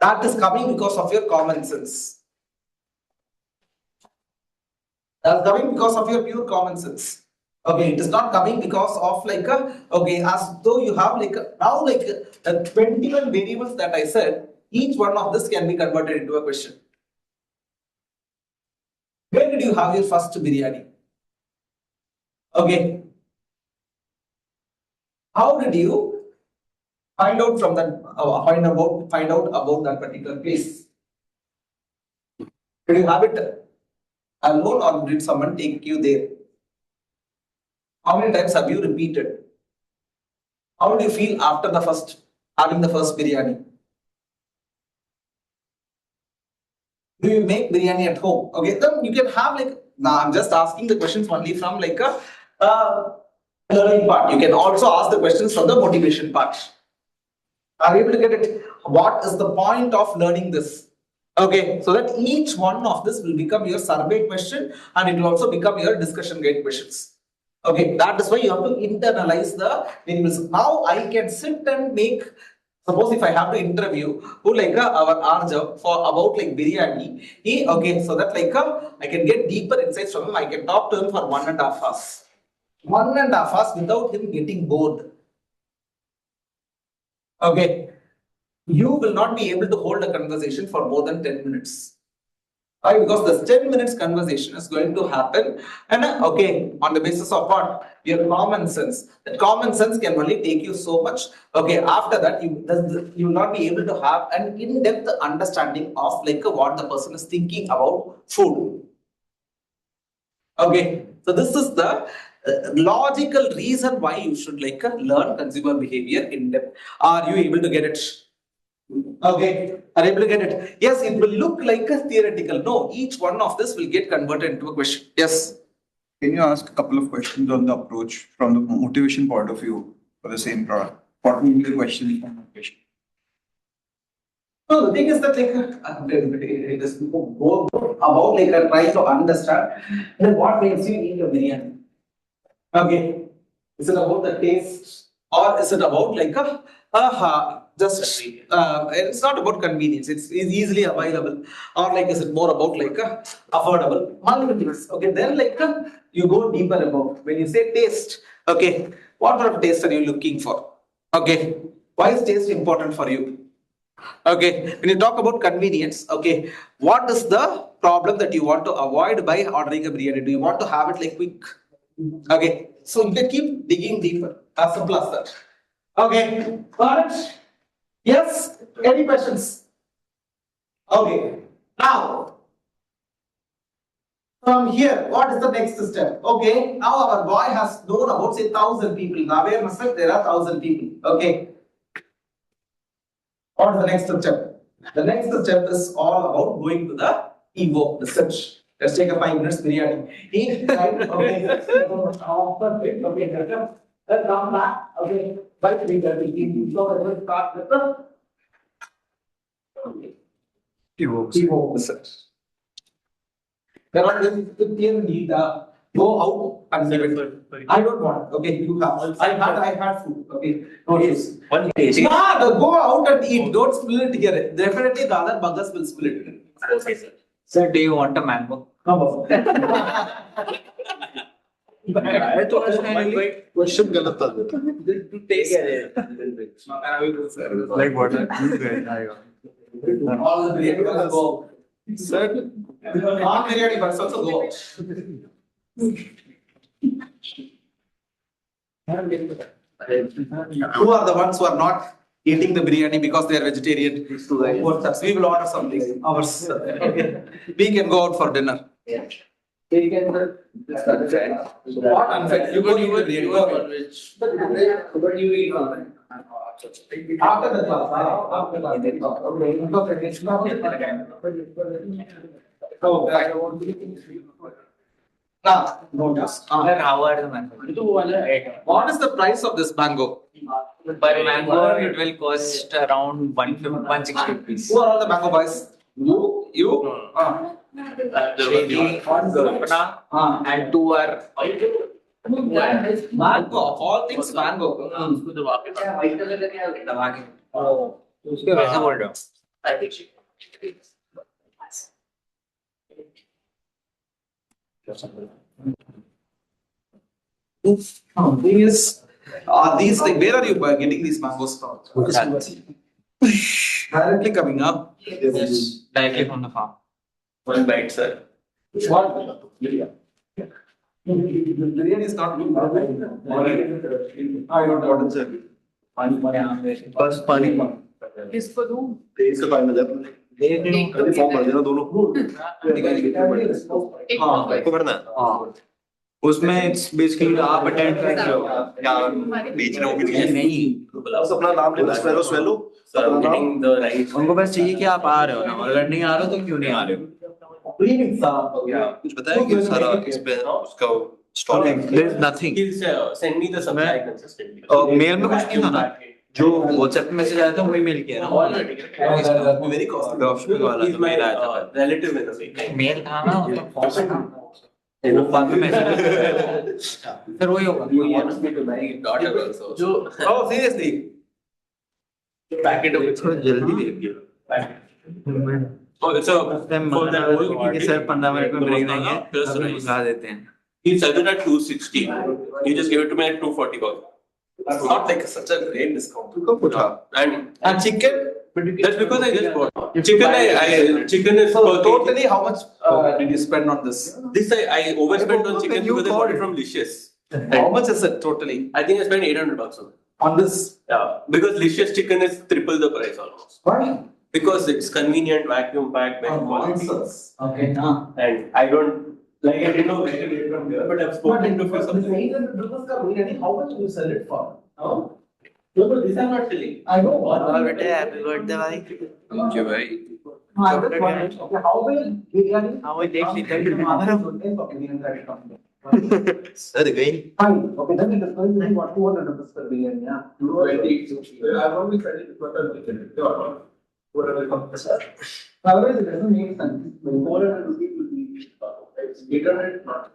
That is coming because of your common sense. That's coming because of your pure common sense. Okay, it is not coming because of like okay, as though you have like now like the 21 variables that I said, each one of this can be converted into a question. Where did you have your first biryani? Okay. How did you find out from that? Find out about that particular place? Did you have it alone, or did someone take you there? How many times have you repeated? How do you feel after having the first biryani? Do you make biryani at home? Okay, then you can have like, now I'm just asking the questions only from like a learning part. You can also ask the questions from the motivation part. Are you able to get it? What is the point of learning this? Okay, so that each one of this will become your survey question, and it will also become your discussion guide questions. Okay, that is why you have to internalize the variables. Now I can sit and make Suppose if I have to interview who like our Arjav for about like biryani, he okay, so that like I can get deeper insights from him. I can talk to him for 1.5 hours. 1.5 hours without him getting bored. Okay, you will not be able to hold a conversation for more than 10 minutes. Why? Because this 10 minutes conversation is going to happen, and okay, on the basis of what? Your common sense. That common sense can only take you so much. Okay, after that, you will not be able to have an in-depth understanding of like what the person is thinking about food. Okay, so this is the logical reason why you should like learn consumer behavior in depth. Are you able to get it? Okay, are you able to get it? Yes, it will look like a theoretical. No, each one of this will get converted into a question. Yes. Can you ask a couple of questions on the approach from the motivation point of view for the same product? What will be the question from motivation? So the thing is that like it is more about like trying to understand then what makes you eat a biryani. Okay, is it about the taste or is it about like just it's not about convenience, it's easily available, or like is it more about like affordable? Multiple things. Okay, then like you go deeper about when you say taste. Okay, what sort of taste are you looking for? Okay, why is taste important for you? Okay, when you talk about convenience, okay, what is the problem that you want to avoid by ordering a biryani? Do you want to have it like quick? Okay, so you can keep digging deeper. As simple as that. Okay, got it? Yes? Any questions? Okay, now from here, what is the next step? Okay, now our boy has known about say 1,000 people. The awareness that there are 1,000 people. Okay. What is the next step? The next step is all about going to the evoke research. Let's take a 5 minutes biryani. Eat, right? Okay. Perfect. Okay. Let's come back. Okay. By 3:30. So let's start with the evoke research. There are need go out and give it. I don't want. Okay, you have. I had food. Okay, no issues. One taste. Yeah, go out and eat. Don't spill it here. Definitely the other buggers will spill it. Okay, sir. Sir, do you want a mango? Come on. Question गलत था To taste it. like what All the biryani buggers go. Sir, non-biryani buggers also go. Who are the ones who are not eating the biryani because they are vegetarian? We will order something. Ours. Okay. We can go out for dinner. What unfair? You go eat the biryani. Go ahead. But you eat on After the class. After the class. Okay. Now, notice. How are the mango? What is the price of this mango? Per mango, it will cost around 160 rupees. Who are all the mango boys? You? Shady, Gopna, and two are Mango. All things mango. Oh, उसके वैसे बोल रहे हो? Thing is, these like, where are you getting these mangoes from? Directly coming up. Yes, directly from the farm. One bite, sir. What? Biryani is not good. I don't know what is it. बस पानी किसको दूं? तेज का पानी नजर कभी form भर देना दोनों को भरना उसमें इट्स बेसिकली आप अटेंड करेंगे या बेचना हो नहीं, बस अपना नाम लेना swallow swallow So I'm getting the right. उनको बस चाहिए कि आप आ रहे हो ना, अगर नहीं आ रहे हो तो क्यों नहीं आ रहे हो? कुछ बताया कि सारा इस पे उसका stall There is nothing. He'll send me the supply consistently. Mail में कुछ नहीं था ना, जो व्हाट्सएप पे मैसेज आया था वही मेल किया ना। Very costly. ड्रॉपशिपिंग वाला He's तो my मेल आया था, relative in a way. Mail था ना, मतलब फॉर्म में था, वो बाद में मैसेज फिर वही होगा, वही है ना। Oh, seriously? packet of थोड़ा जल्दी देंगे Oh, it's a for that whole कि party. सर 15 मिनट में ब्रेक देंगे Plus अभी rice. मंगा देते हैं He said it at 260. He just gave it to me at 240. It's not like such a great discount. And chicken? that's because I just bought. Chicken is So per kg. totally, how much did you spend on this? This I overspent on chicken you because I called bought it it. from Licious. How much is it totally I think I spent $800 on it. on this? Yeah, because Licious chicken is triple the price almost. Why? Because it's convenient, vacuum packed, best quality. Okay. And I don't like I didn't know where to get from there, but I've spoken to few some. How much do you sell it for? No, but these are not selling. I know. और बेटे happy birthday भाई Thank you, bhai. How will biryani? हाँ वही देख ली Fine. Sir गई Okay, then it is going to be what 200 rupees per biryani. Yeah. I've only tried it for Otherwise, it doesn't make sense. 400 rupees will be 800 not.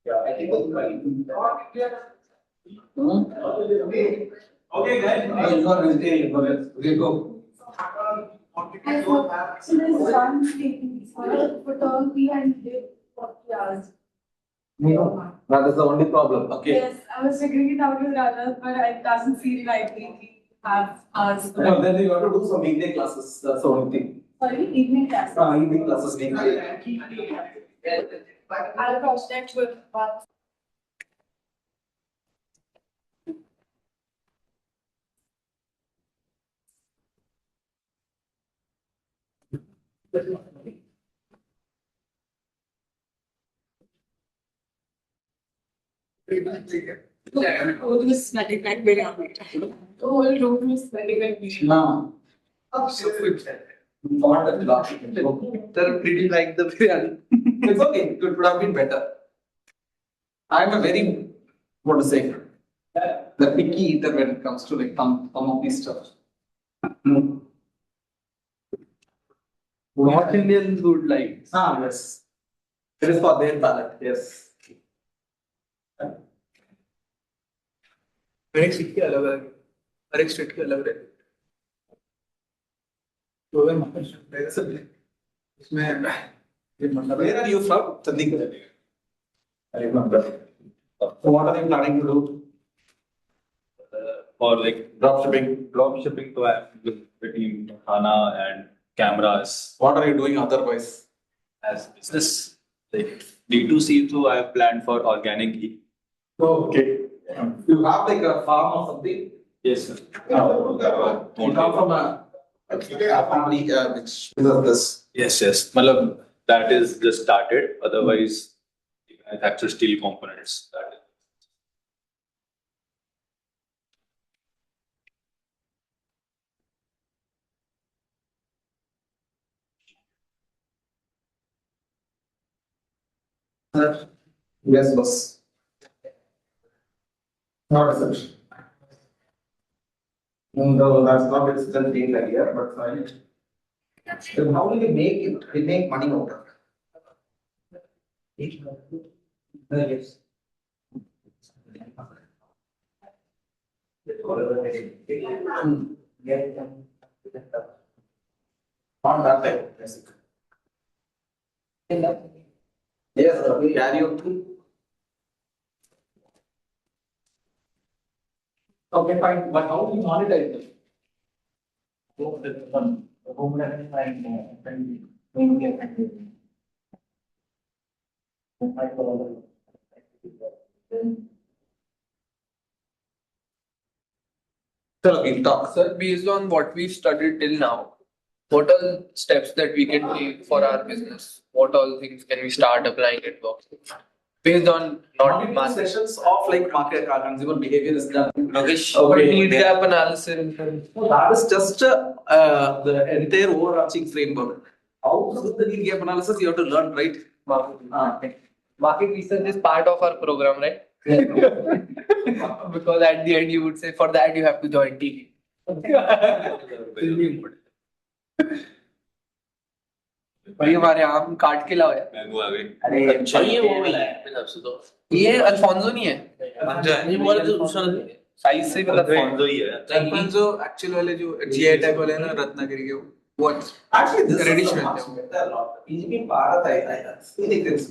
Yeah, I think it's fine. Okay, guys. You are vegetarian. Okay, go. So there's one statement for turkey and dip 40 hours. No, that is the only problem. Okay. Yes, I was figuring it out with others, but it doesn't feel like we have hours. Well, then you have to do some weekday classes. That's the only thing. Sorry, evening class. Evening classes weekday. I'll cross check with what. The whole room is smelling like biryani. The whole room is smelling like biryani. No. Sir pretty like the biryani It's okay. It could have been better. I'm a very, what to say, the picky eater when it comes to like some of these stuff. North Indians would like Yes. It is for their palate. Yes. हर एक state की अलग अलग हर एक state की अलग रहती इसमें Where are you from? Chandigarh. I remember. So what are you planning to do? For like drop shipping to have between Hana and cameras What are you doing otherwise? as business. Like D2C, so I have planned for organic ghee. Okay. You have like a farm or something? Yes, sir. You come from a family which does this. Yes. Matlab, that is just started. Otherwise, you can manufacture steel components. That is. Yes, boss. Not essential. No, that's not its thing like here, but fine. Then how will you make it? We make money out of it. Yes. On that type, basically. Yes, karaoke. Okay, fine. But how do you monetize it? So we'll talk. Sir, based on what we've studied till now, what all steps that we can take for our business? What all things can we start applying at work? Based on not market. Sessions of like market consumer behavior is done. But need gap analysis. So that is just the entire overarching framework. How to do the need gap analysis you have to learn, right? Market research is part of our program, right? Because at the end you would say for that you have to join TV. भाई हमारे आम काट के लाओ यार mango आ गई अरे ये वो वाला है मेरे हिसाब से तो ये अल्फोंसो नहीं है ये वाला तो दूसरा साइज से मतलब Alfonso ही है. Alfonso actual वाले जो GI tag वाले हैं ना रत्नागिरी के वो Actually, this Reddish is में much थे। better. PGP Bharat, I think it's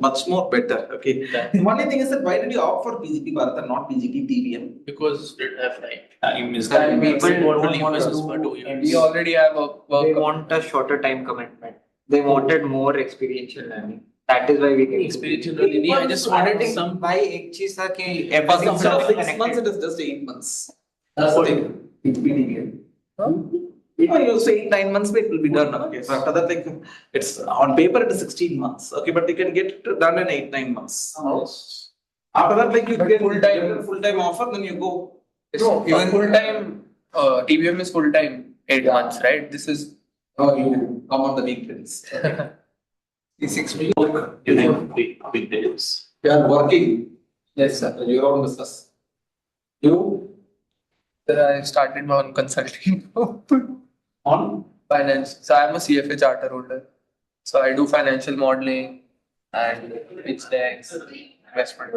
much more better. Okay. The only thing is that why did you opt for PGP Bharat and not PGP TVM? Because we didn't have time. Time is People want to don't leave want us to for 2 years. We already have a work. They want a shorter time commitment. They wanted more experiential learning. That is why we get Experiential learning. I just wanted some. by एक चीज था कि First everything instead of should be 6 months, connected. it is just 8 months. That's the thing. PGP TVM. You say 8-9 months, it will be done. Okay. So after that, like it's on paper, it is 16 months. Okay, but they can get it done in 8-9 months. After that, like you But get full-time offer, then you go. No, even full time. TVM is full time 8 months, right? This is You come on the weekends. 6 weeks. big days. You are working. Yes, sir. Your own business. You Sir, I started my own consulting on finance. So I am a CFA charter holder. So I do financial modeling and pitch decks, investment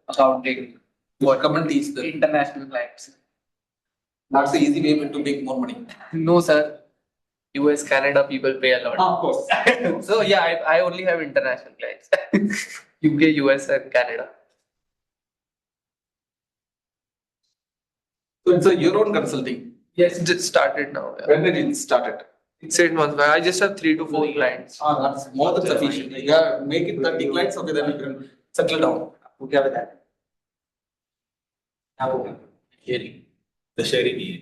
accounting what come and teach them. international clients. That's the easy way to make more money. No, sir. US, Canada people pay a lot. Of course. So yeah, I only have international clients. UK, US, and Canada. So it's your own consulting. Yes, it just started now. Yeah. When did it start it? It's 8 months back. I just have 3 to 4 clients. That's more than sufficient. Yeah, make it 30 clients, okay, then you can settle down. Okay with that. Sharing. The sharing here.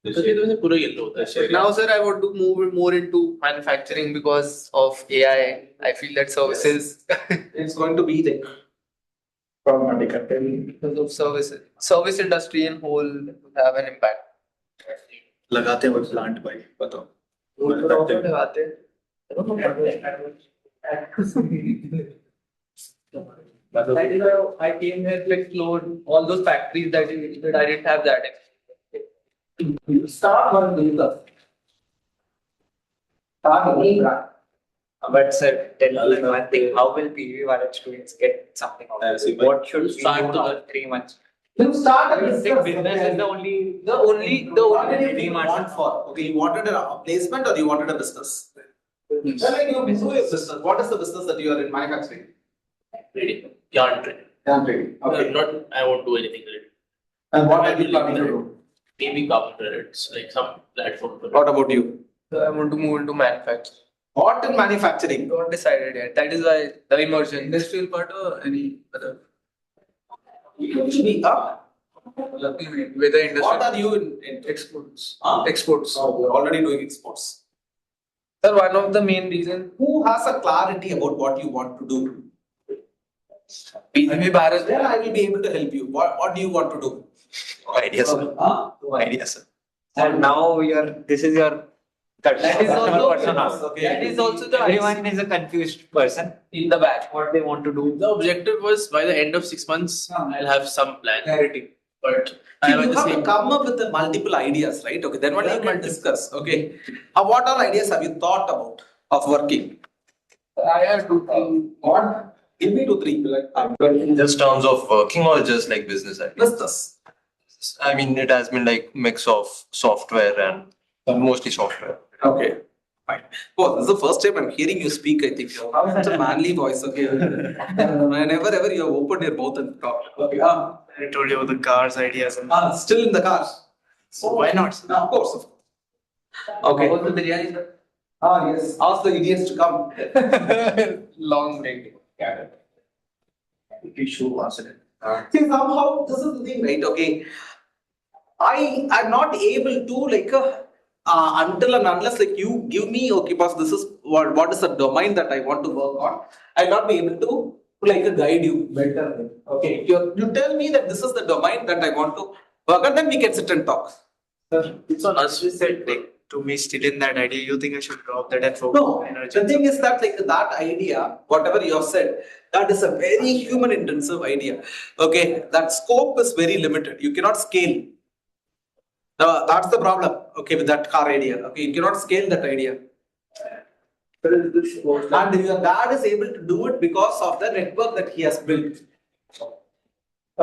The तो ये तो मैंने पूरा yellow होता है. Now, sir, I want to move more into manufacturing because of AI. I feel that services It's going to be there. because of service industry in whole will have an impact. लगाते हैं वो plant भाई बताओ. That is why I came here to explore all those factories that I didn't have that experience. Start one business. Start one brand. But sir, tell me one thing. How will PV Bharat students get something out of it? What should we Start do the- after 3 months? You start a Business business. is the only What did you want for? Okay, you wanted a placement or you wanted a business? Well, like you do your business. What is the business that you are in manufacturing? Trading. Yarn trading. Yarn trading. Okay. Not. I won't do anything related. And what are you planning to do? Maybe carbon credits, like some platform. What about you? So I want to move into manufacturing. What in manufacturing? Not decided yet. That is why the immersion. Industrial part or any other? Usually, With the industry. what are you in Exports. Ah. Exports. Oh, you're already doing exports. Sir, one of the main reasons. Who has a clarity about what you want to do? PGP Bharat. Then I will be able to help you. What do you want to do? No idea, sir. Ah? No idea, sir. And now this is your That is customer also persona. Okay. That is also the Everyone is a confused person. in the batch. What they want to do. The objective was by the end of 6 months, I'll have some plan. Clarity. But I See, have you the have to same. come up with the multiple ideas, right? Okay, then what you can discuss. Okay, what all ideas have you thought about of working? I have to. What? Give me 2-3. Like Just terms of working or just like business ideas? business. I mean, it has been like mix of software and mostly software. Okay, fine. Oh, this is the first time I'm hearing you speak. I think such a manly voice. Okay, whenever ever you have opened your mouth and talked. Okay, I told you about the cars ideas. still in the car. So why not? Of course. Okay. What was the biryani, sir? Yes. Ask the idiots to come. Long break. See, somehow this is the thing, right? Okay, I am not able to like until and unless like you give me okay, boss, this is what is the domain that I want to work on. I'll not be able to like guide you better. Okay, you tell me that this is the domain that I want to work on, then we can sit and talk. It's on us. We said like to me still in that idea. You think I should drop that and focus No, on energy? the thing is that like that idea, whatever you have said, that is a very human intensive idea. Okay, that scope is very limited. You cannot scale. That's the problem. Okay, with that car idea. Okay, you cannot scale that idea. And your dad is able to do it because of the network that he has built.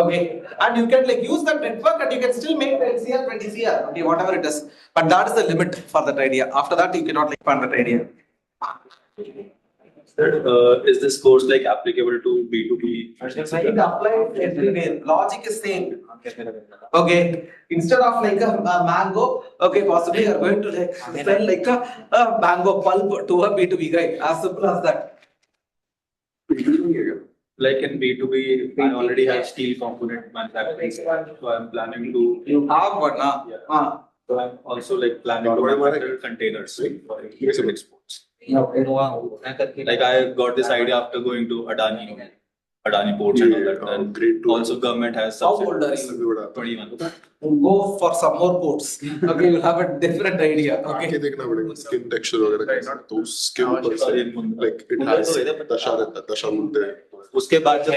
Okay, and you can like use that network and you can still make 10 CR, 20 CR, okay, whatever it is. But that is the limit for that idea. After that, you cannot like fund that idea. Is this course like applicable to B2B? It applies everywhere. Logic is same. Okay, instead of like a mango, okay, possibly you are going to like sell like a mango pulp to a B2B guy. As simple as that. Like in B2B, I already have steel component manufacturing, so I'm planning to. You have one, Yeah. So I'm also like planning to manufacture containers for exports. Like I got this idea after going to Adani ports and all that. And also government has How old are you? 21. Go for some more ports. Okay, you'll have a different idea. Okay. Skin texture वगैरह तो skin पर से like it has दशा मुद्दे उसके बाद जब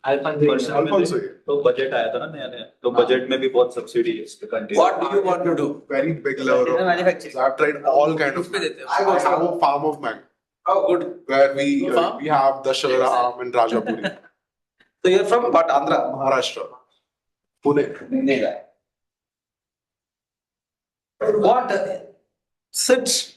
Alfonso तो बजट आया था ना नया नया तो बजट में भी बहुत सब्सिडी है इस पे container What do you want to do? very big level of manufacturing. So I've tried all kind of. I have a farm of mango. Oh, good. Where we have the Shara Arm in Rajapuri. So you're from what? Andhra? Maharashtra. Pune. What? Sit.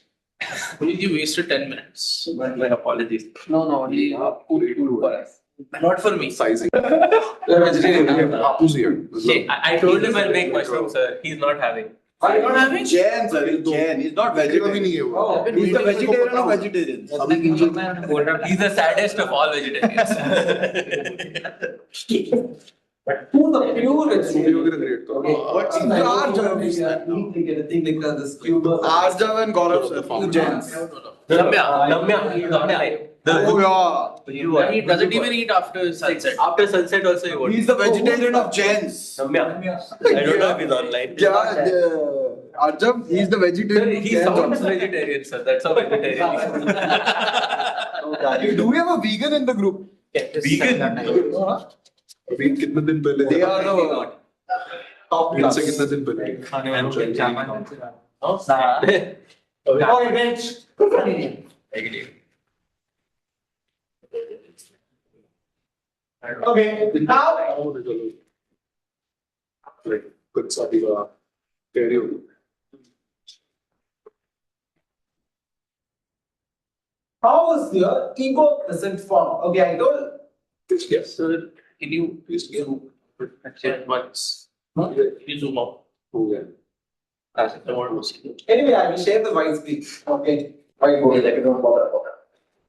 You wasted 10 minutes. my apologies No, only food for us. Not for me. Sizing. You're vegetarian. Apu's here. I told him I'll make mushroom, sir. He's not having. Are you not having? Jain, sir. He's Jain. He's not vegetarian. Oh, He's the vegetarian of vegetarians. He's the saddest of all vegetarians. Who's the pure vegetarian? What's Arjav? This cube. Arjav and Gaurav, two Jains. Namya. Oh yeah. He doesn't even eat after sunset. After sunset also he won't. He's the vegetarian of Jains. Namya. I don't know if he's online. Yeah, Arjav, he's the vegetarian. He sounds vegetarian, sir. That's how vegetarian he is. Do we have a vegan in the group? Vegan? अभी कितने दिन पहले They are the top class. इनसे कितने दिन पहले Oh, bench. Okay, now like good sativa carry over. how is your ego present form? Okay, I told. Yes. Sir, can you please zoom once? You zoom out. Okay. Anyway, I will share the white screen. Okay. Whiteboard. Don't bother about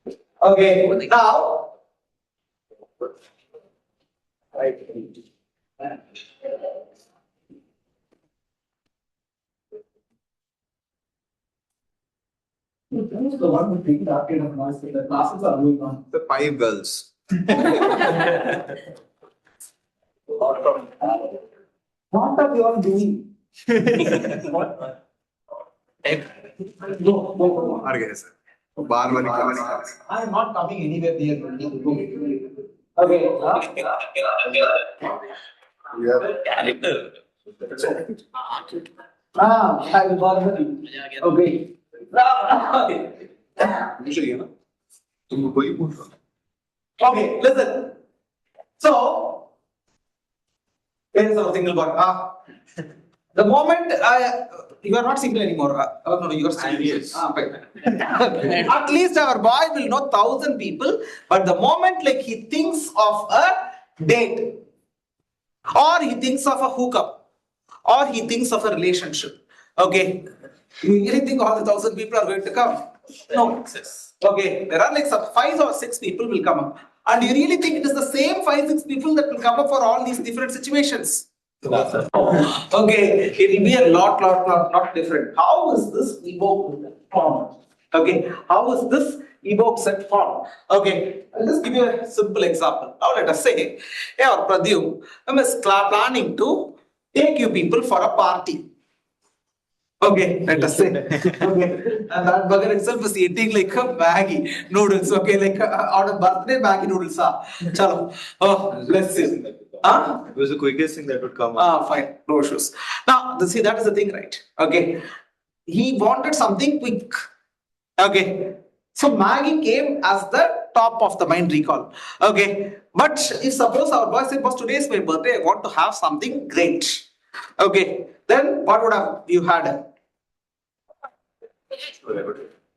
that. Okay. Now. Who's the one who picked that kind of noise? The classes are going on. The 5 girls. What are you all doing? No. हार गए sir बार बार निकाल I am not coming anywhere near. Okay. Character. I will bother you. Okay. मुझे ये ना तुम कोई बोल रहा Okay, listen. So, here is our single bar. The moment you are not single anymore. No, you are single. Yes. Fine. At least our boy will know 1,000 people, but the moment like he thinks of a date, or he thinks of a hookup, or he thinks of a relationship. Okay, you really think all the 1,000 people are going to come? No. Okay, there are like some 5 or 6 people will come up. And you really think it is the same 5-6 people that will come up for all these different situations? Okay, it will be a lot different. How is this evoke formed? Okay, how is this evoke set formed? Okay, I'll just give you a simple example. Now let us say, hey, or Pradyum, I is planning to take you people for a party. Okay, let us say. Okay. And that burger itself is eating like a Maggie noodles. Okay, like out of birthday Maggie noodles. Chalo. Oh, bless you. Huh? It was the quickest thing that would come up. Fine. No issues. Now, see, that is the thing, right? Okay. He wanted something quick. Okay. So Maggie came as the top of the mind recall. Okay, but if suppose our boy said, "Boss, today is my birthday, I want to have something great." Okay, then what would have you had?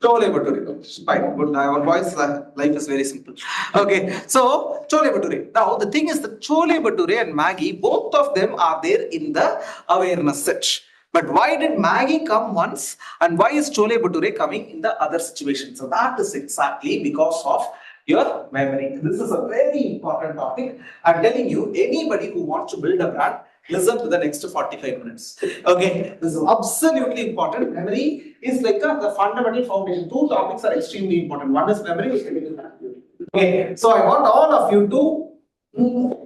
Chole bhature. Fine, good. Our boys' life is very simple. Okay, so chole bhature. Now the thing is that chole bhature and Maggie, both of them are there in the awareness set. But why did Maggie come once and why is chole bhature coming in the other situation? So that is exactly because of your memory. This is a very important topic. I'm telling you, anybody who wants to build a brand, listen to the next 45 minutes. Okay, this is absolutely important. Memory is like the fundamental foundation. Two topics are extremely important. One is memory, second is memory. Okay, so I want all of you to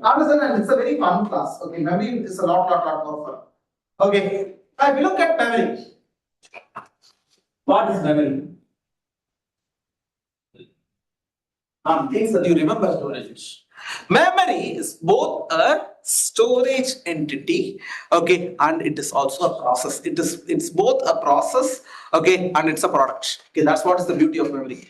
understand, and it's a very fun class. Okay, memory is a lot more fun. Okay, if you look at memory, what is memory? Things that you remember storage. Memory is both a storage entity, okay, and it is also a process. It's both a process, okay, and it's a product. Okay, that's what is the beauty of memory.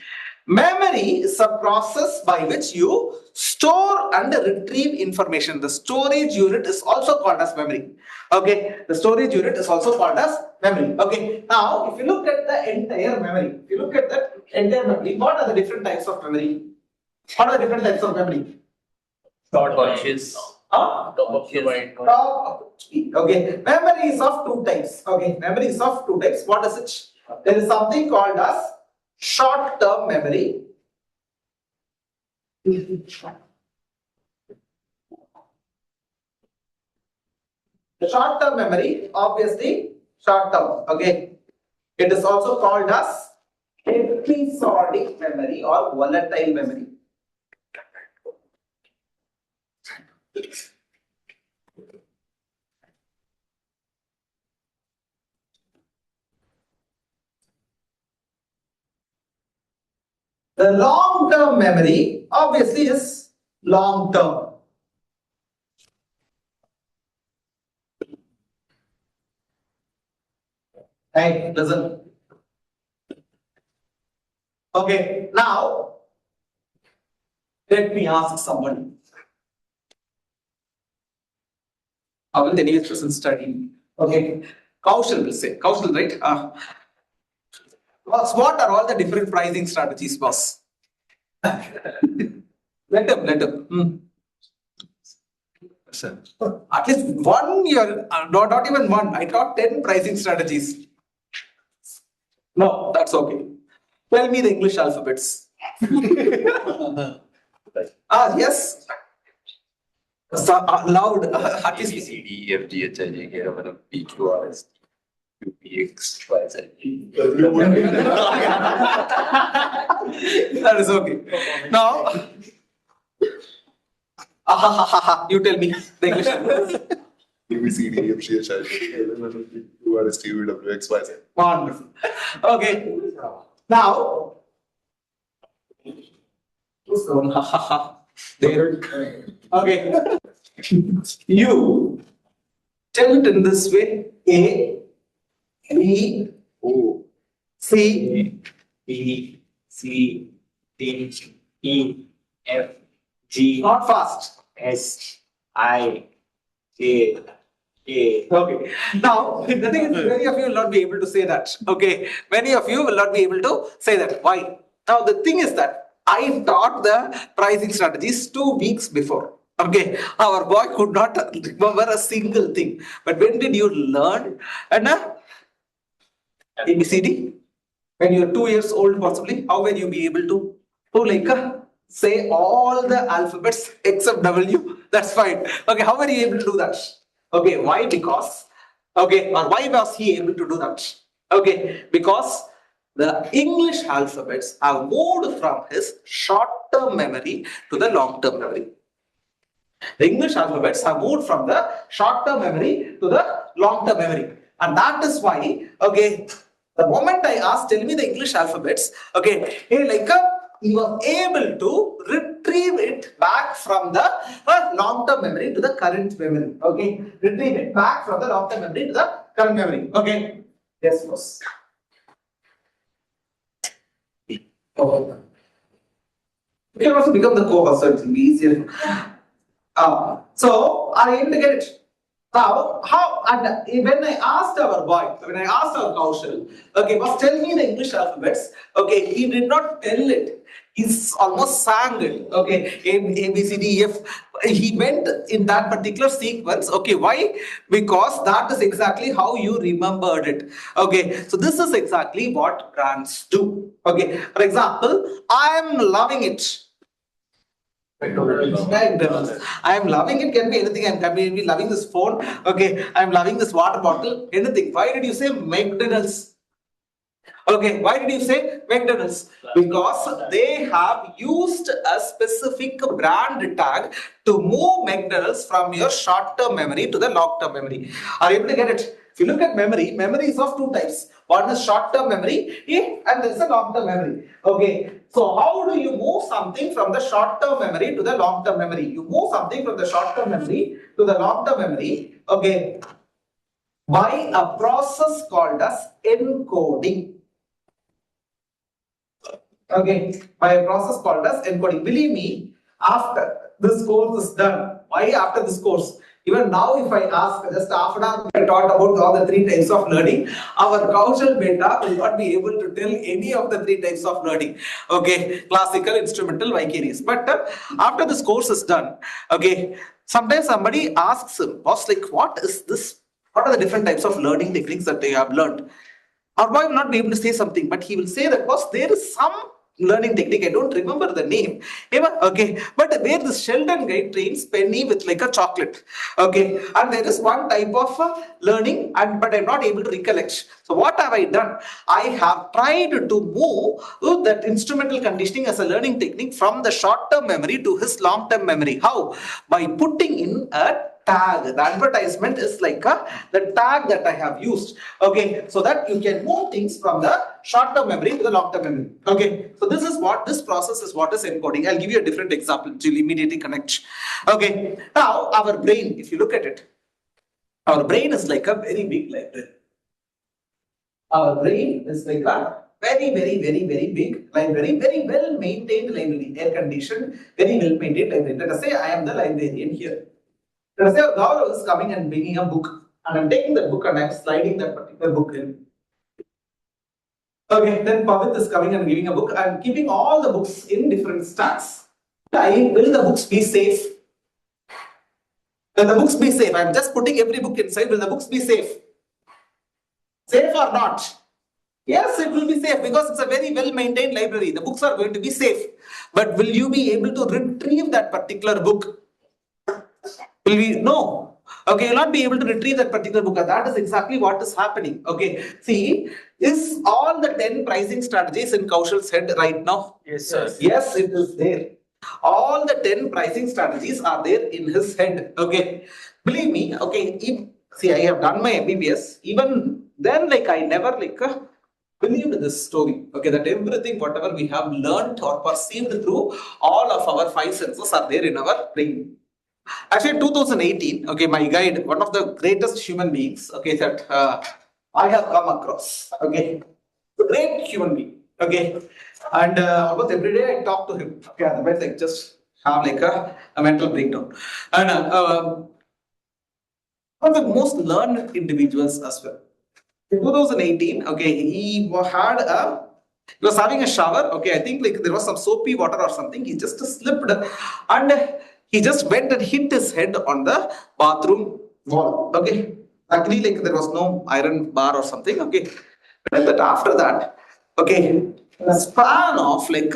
Memory is a process by which you store and retrieve information. The storage unit is also called as memory. Okay, the storage unit is also called as memory. Okay, now if you look at the entire memory, what are the different types of memory? What are the different types of memory? Short conscious. Top of the mind. Okay, memory is of two types. Okay, memory is of two types. What is it? There is something called as short-term memory. The short-term memory, obviously, short-term. Okay, it is also called as episodic memory or volatile memory. The long-term memory obviously is long-term. Hey, listen. Okay, now let me ask someone. How will the next person study? Okay, Kaushal will say. Kaushal, right? Boss, what are all the different pricing strategies, boss? Let him. At least one year, not even one. I taught 10 pricing strategies. No, that's okay. Tell me the English alphabets. Yes. So, loud. At least. C, D, E, F, G, H, I, J, K, L, M, N, P, Q, R, S, T, U, P, X, Y, Z. That is okay. Now, you tell me the English alphabets. A, B, C, D, F, G, H, I, J, K, L, M, N, P, Q, R, S, T, U, W, X, Y, Z. Wonderful. Okay. Now, there. Okay. You tell it in this way: A, B, O, C, B, C, D, E, F, G. Not fast. S, I, J, K. Okay. Now, the thing is, many of you will not be able to say that. Okay. Many of you will not be able to say that. Why? Now, the thing is that I taught the pricing strategies 2 weeks before. Okay. Our boy could not remember a single thing. But when did you learn? And ABCD? When you're 2 years old, possibly, how will you be able to say all the alphabets except W? That's fine. Okay, how were you able to do that? Okay, why? Because, okay, or why was he able to do that? Okay, because the English alphabets have moved from his short-term memory to the long-term memory. The English alphabets have moved from the short-term memory to the long-term memory. And that is why, okay, the moment I asked, tell me the English alphabets, okay, he was able to retrieve it back from the long-term memory to the current memory. Okay, retrieve it back from the long-term memory to the current memory. Okay, yes, boss. Oh. You can also become the co-host, so it will be easier. So I aim to get it. Now, how, and when I asked our boy, when I asked our Kaushal, okay, was tell me the English alphabets, okay, he did not tell it. He's almost sang it, okay, A, B, C, D, E, F. He went in that particular sequence, okay, why? Because that is exactly how you remembered it, okay. So this is exactly what brands do, okay. For example, I am loving it. McDonald's. I am loving it, can be anything. I can be loving this phone. Okay, I am loving this water bottle. Anything. Why did you say McDonald's? Okay, why did you say McDonald's? Because they have used a specific brand tag to move McDonald's from your short-term memory to the long-term memory. Are you able to get it? If you look at memory, memory is of two types. One is short-term memory, and there is a long-term memory. Okay, so how do you move something from the short-term memory to the long-term memory? You move something from the short-term memory to the long-term memory. Okay, by a process called as encoding. Okay, by a process called as encoding. Believe me, after this course is done, why after this course? Even now, if I ask, just half an hour, I taught about all the three types of learning. Our Kaushal beta will not be able to tell any of the three types of learning. Okay, classical, instrumental, vicarious. But after this course is done, okay, sometimes somebody asks him, boss, like, what is this? What are the different types of learning techniques that they have learned? Our boy will not be able to say something, but he will say that, boss, there is some learning technique, I don't remember the name, okay, but where this Sheldon guy trains Penny with like a chocolate, okay, and there is one type of learning, but I'm not able to recollect. So what have I done? I have tried to move that instrumental conditioning as a learning technique from the short-term memory to his long-term memory. How? By putting in a tag. The advertisement is like the tag that I have used, okay, so that you can move things from the short-term memory to the long-term memory. Okay, so this is what this process is, what is encoding. I'll give you a different example which will immediately connect. Okay, now our brain, if you look at it, our brain is like a very big library. Our brain is like a very big library, very well maintained library, air conditioned, very well maintained library. Let us say I am the librarian here. Let us say Gaurav is coming and bringing a book, and I'm taking that book and I'm sliding that particular book in. Okay, then Pavit is coming and giving a book. I'm keeping all the books in different stacks. Will the books be safe? Will the books be safe? I'm just putting every book inside. Will the books be safe? Safe or not? Yes, it will be safe because it's a very well maintained library. The books are going to be safe. But will you be able to retrieve that particular book? Will we? No. Okay, you'll not be able to retrieve that particular book. That is exactly what is happening. Okay, see, is all the 10 pricing strategies in Kaushal's head right now? Yes, sir. Yes, it is there. All the 10 pricing strategies are there in his head. Okay, believe me. Okay, see, I have done my MBBS. Even then, like, I never believed this story. Okay, that everything, whatever we have learned or perceived through all of our five senses are there in our brain. Actually, 2018, okay, my guide, one of the greatest human beings, okay, that I have come across, okay, great human being, okay, and almost every day I talk to him, okay, otherwise I just have like a mental breakdown, and one of the most learned individuals as well. In 2018, okay, he was having a shower, okay, I think like there was some soapy water or something, he just slipped and he just went and hit his head on the bathroom wall. Okay. Actually, like there was no iron bar or something. Okay. But after that, okay, in a span of like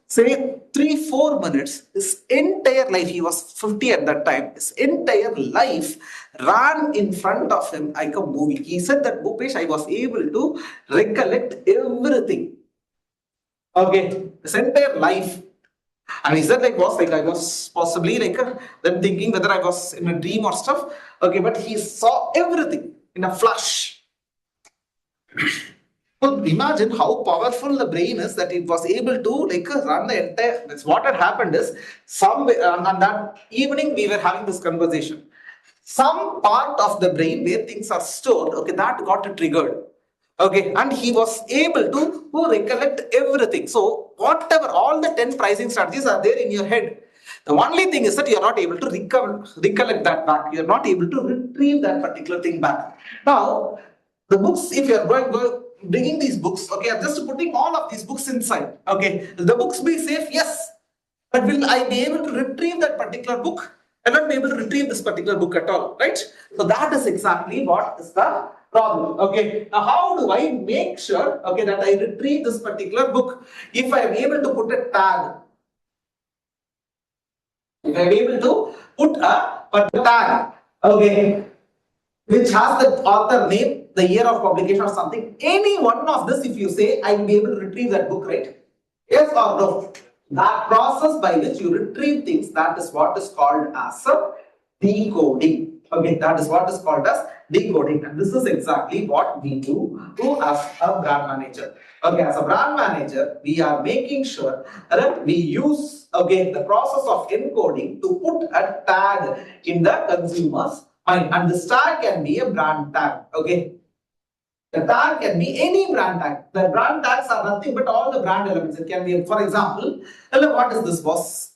say 3-4 minutes, his entire life, he was 50 at that time, his entire life ran in front of him like a movie. He said that, Bhupesh, I was able to recollect everything. Okay, his entire life. And he said like I was possibly like then thinking whether I was in a dream or stuff. Okay, but he saw everything in a flash. So imagine how powerful the brain is that it was able to like run the entire. That's what had happened is on that evening we were having this conversation. Some part of the brain where things are stored, okay, that got triggered. Okay, and he was able to recollect everything. So whatever, all the 10 pricing strategies are there in your head. The only thing is that you are not able to recollect that back. You are not able to retrieve that particular thing back. Now, the books, if you are bringing these books, okay, I'm just putting all of these books inside. Okay, the books be safe, yes, but will I be able to retrieve that particular book? I will not be able to retrieve this particular book at all, right? So that is exactly what is the problem. Okay, now how do I make sure, okay, that I retrieve this particular book? If I am able to put a tag, if I am able to put a tag, okay, which has the author name, the year of publication or something, any one of this, if you say, I will be able to retrieve that book, right? Yes or no? That process by which you retrieve things, that is what is called as a decoding. Okay, that is what is called as decoding, and this is exactly what we do as a brand manager. Okay, as a brand manager, we are making sure that we use, okay, the process of encoding to put a tag in the consumer's mind, and this tag can be a brand tag. Okay, the tag can be any brand tag. The brand tags are nothing but all the brand elements. It can be, for example, what is this, boss?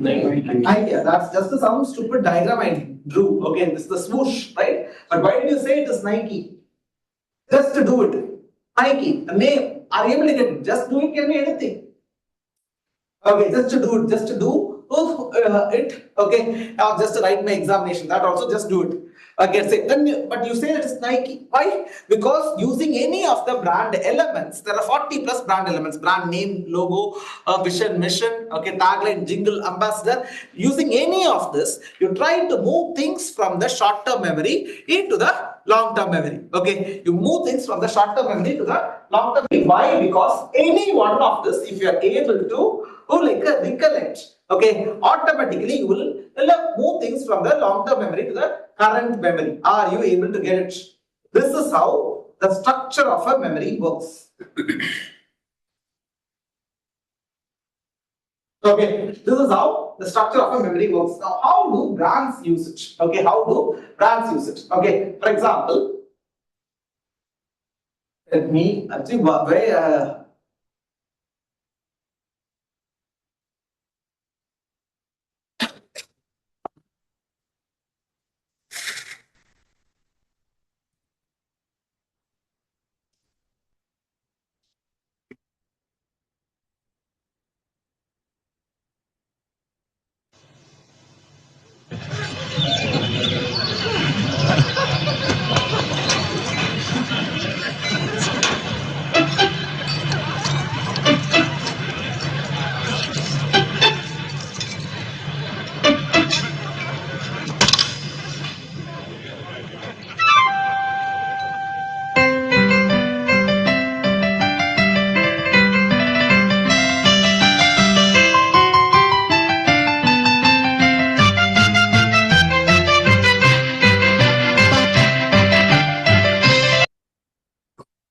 Idea. That's just some stupid diagram I drew. Okay, this is the swoosh, right? But why did you say it is Nike? Just to do it. Nike, a name. Are you able to get it? Just do it can be anything. Okay, just to do it, just to do it. Okay, now just to write my examination. That also just do it. Okay, say then, but you say it is Nike. Why? Because using any of the brand elements, there are 40 plus brand elements: brand name, logo, vision, mission, okay, tagline, jingle, ambassador. Using any of this, you try to move things from the short-term memory into the long-term memory. Okay, you move things from the short-term memory to the long-term memory. Why? Because any one of this, if you are able to recollect, okay, automatically you will move things from the long-term memory to the current memory. Are you able to get it? This is how the structure of a memory works. Okay, this is how the structure of a memory works. Now, how do brands use it? Okay, how do brands use it? Okay, for example, let me actually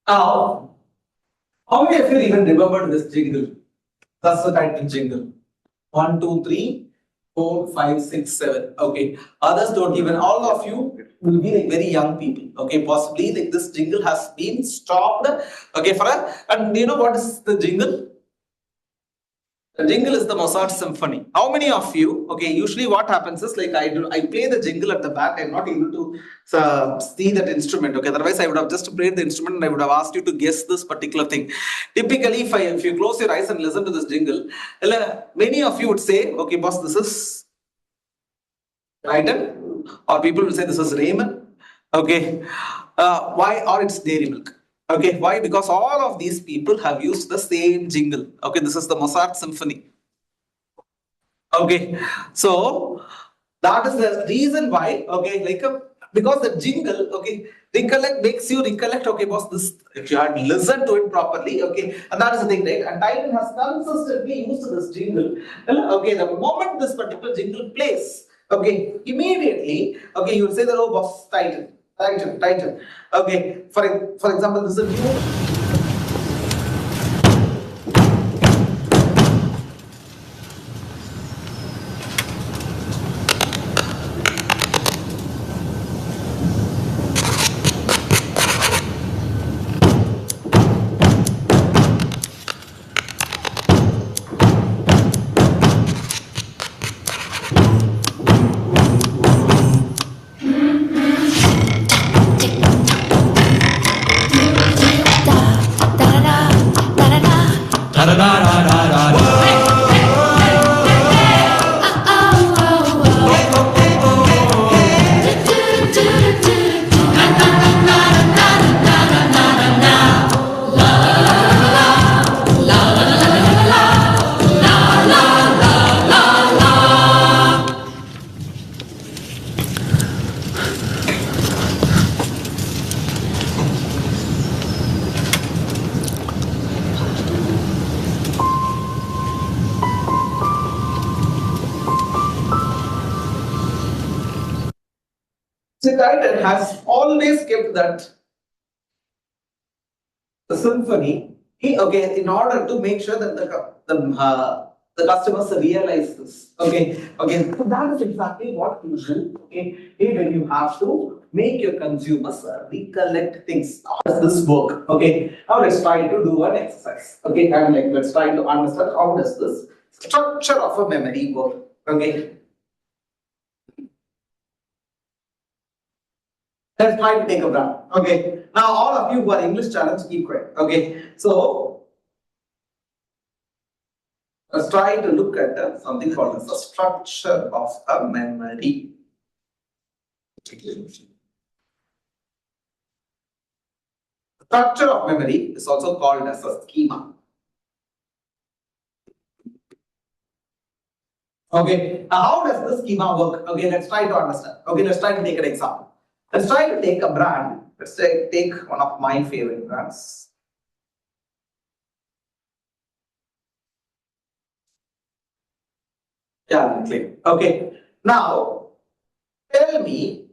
now, how many of you even remembered this jingle? That's the title jingle. 1, 2, 3, 4, 5, 6, 7. Okay. Others don't even. All of you will be like very young people. Okay. Possibly like this jingle has been stopped. Okay. And you know what is the jingle? The jingle is the Mozart Symphony. How many of you? Okay. Usually, what happens is like I play the jingle at the back. I'm not able to see that instrument. Okay. Otherwise, I would have just played the instrument and I would have asked you to guess this particular thing. Typically, if you close your eyes and listen to this jingle, many of you would say, "Okay, boss, this is Titan," or people will say this is Raymond. Okay. Why? Or it's Dairy Milk. Okay, why? Because all of these people have used the same jingle. Okay, this is the Mozart Symphony. Okay, so that is the reason why. Okay, because the jingle, okay, makes you recollect. Okay, boss, this if you had listened to it properly. Okay, and that is the thing, right? And Titan has consistently used this jingle. Okay, the moment this particular jingle plays, okay, immediately, okay, you will say that, oh, boss, Titan. Okay, for example, this is a new. See, Titan has always kept that the symphony. In order to make sure that the customers realize this. So that is exactly what you do. When you have to make your consumers recollect things. How does this work? Now let's try to do an exercise. And let's try to understand how does this structure of a memory work. Let's try to take a brand. Now all of you who are English challenged, keep quiet. So let's try to look at something called as the structure of a memory. Structure of memory is also called as a schema. Now how does the schema work? Let's try to understand. Let's try to take an example. Let's try to take a brand. Let's take one of my favorite brands. Calvin Klein. Now tell me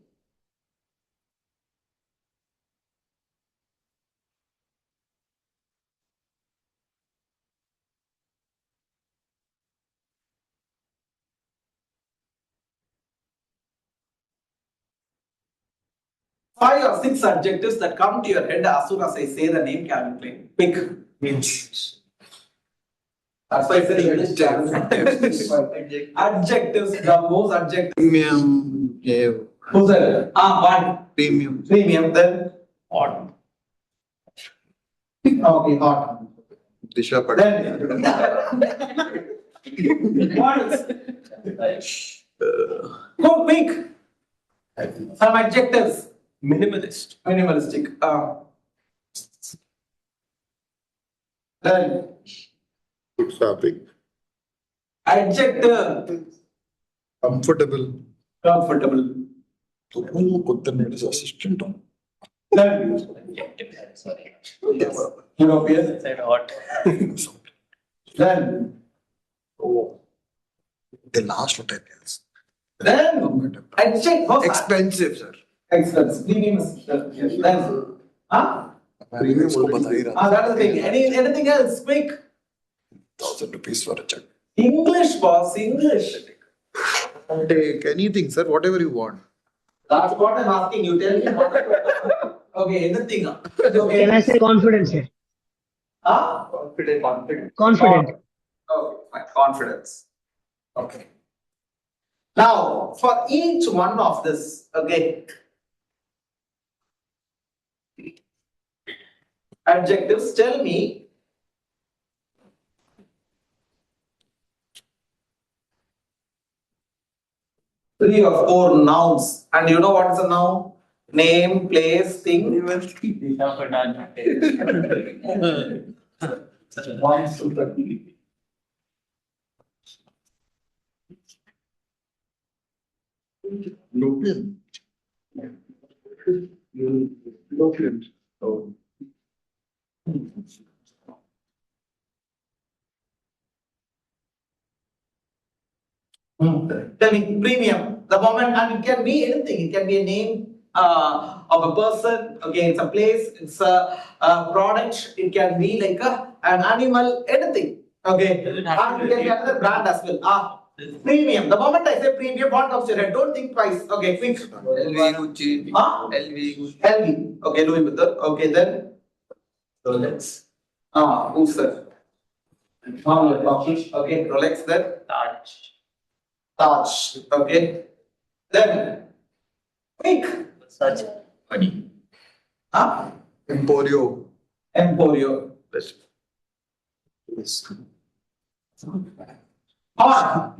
five or six adjectives that come to your head as soon as I say the name Calvin Klein. Pick. Means. That's why I said English challenge. Adjectives, the most adjectives. Premium. Yeah. Who's that? One. Premium. Premium, then hot. Hot. Disha Patel. What else? Go pick some adjectives. Minimalistic. Then Good fabric. adjective. Comfortable. Comfortable. Assistant. Then European. Said hot. Then The last what I guess. Then adjective. Expensive, sir. Expensive. Premium. Then Premium उसको बता ही रहा that is the thing. Anything else? Quick. 1,000 rupees for a check. English, boss. English. Take anything, sir. Whatever you want. That's what I'm asking you. Tell me. Anything. Can I say confidence here? Confident. Confident. Fine. Confidence. Now, for each one of this, adjectives, tell me three or four nouns. And you know what is a noun? Name, place, thing. European. European. Oh. Tell me, premium. The moment, and it can be anything. It can be a name of a person. It's a place. It's a product. It can be like an animal. Anything. And it can be another brand as well. Premium. The moment I say premium, what comes to your head? Don't think twice. Quick. LV, Gucci. LV. LV. Louis Vuitton. Then Rolex. Who's that? Rolex. Then Taj. Then quick. Such money. Emporio. Emporio. Hot.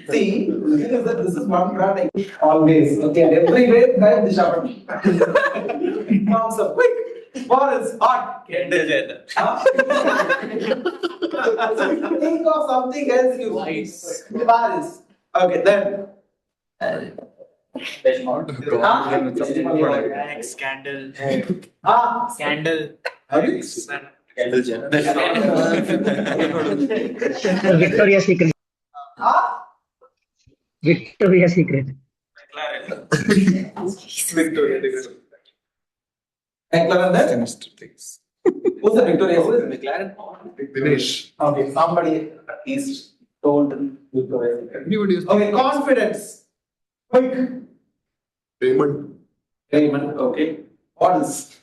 See, this is one product always. Okay, everywhere type the shower. Comes up quick. What is hot? Kendall Jenner. Think of something else you Paris. Okay, then. Scandal. Scandal. Kendall Jenner. Victoria's Secret. Victoria's Secret. McLaren then? Who's the Victoria's Secret? McLaren? Dinesh. Okay, somebody is told Victoria's Secret. Okay, confidence. Quick. Raymond. Raymond, okay. What is?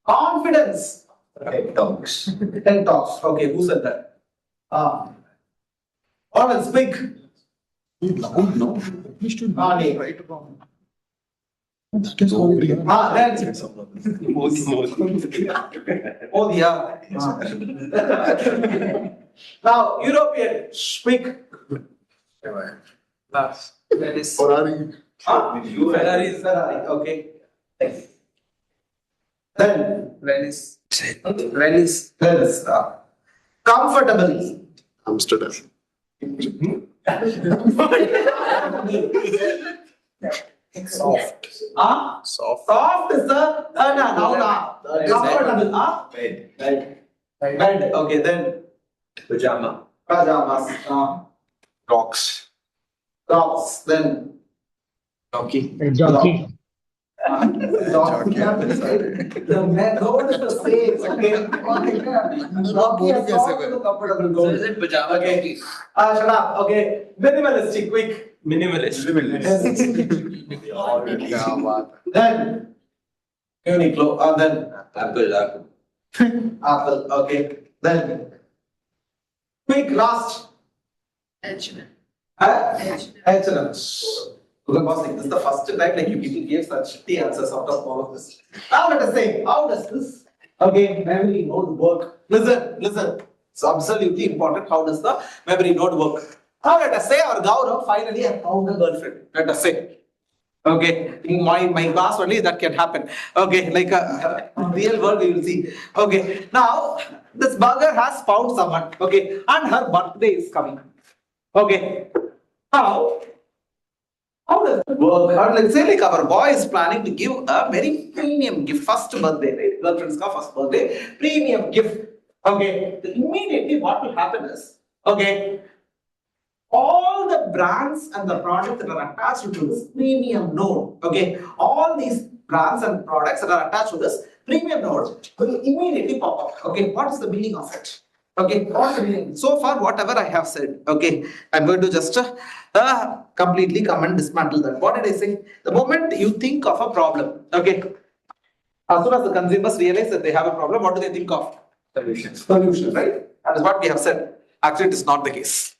Confidence. TED Talks. TED Talks. Okay, who said that? What else? Quick. Loud, no. Name. Right about. Then. Oh, yeah. Now, European. Quick. Ferrari. Ferrari is Ferrari. Okay. Then. Venice. Comfortable. Amsterdam. Soft. Soft is the comfortable. Bed. Okay, then. Pajamas. Rocks. Then. Jockey. The method is the same. Okay. Comfortable. So is it pajama jockey? Shut up. Okay. Minimalistic. Quick. Minimalist. Then. Uniqlo. Then. Apple. Okay. Then. Quick. Last. H&M. Because this is the first time like you people gave such the answers out of all of this. Now let us say, how does this memory node work? Listen. It's absolutely important. How does the memory node work? Now let us say our Gaurav finally has found a girlfriend. Let us say. Okay, in my class only that can happen. Okay, like in real world we will see. Okay, now this bugger has found someone. Okay, and her birthday is coming. Okay, now. How does it work? Or let's say like our boy is planning to give a very premium gift, first birthday, right? Girlfriend's first birthday, premium gift. Okay, then immediately what will happen is, okay, all the brands and the products that are attached to this premium node, okay, all these brands and products that are attached to this premium node will immediately pop up. Okay, what is the meaning of it? Okay, what's the meaning? So far, whatever I have said, okay, I'm going to just completely come and dismantle that. What did I say? The moment you think of a problem, okay, as soon as the consumers realize that they have a problem, what do they think of? Solution, right? That is what we have said. Actually, it is not the case.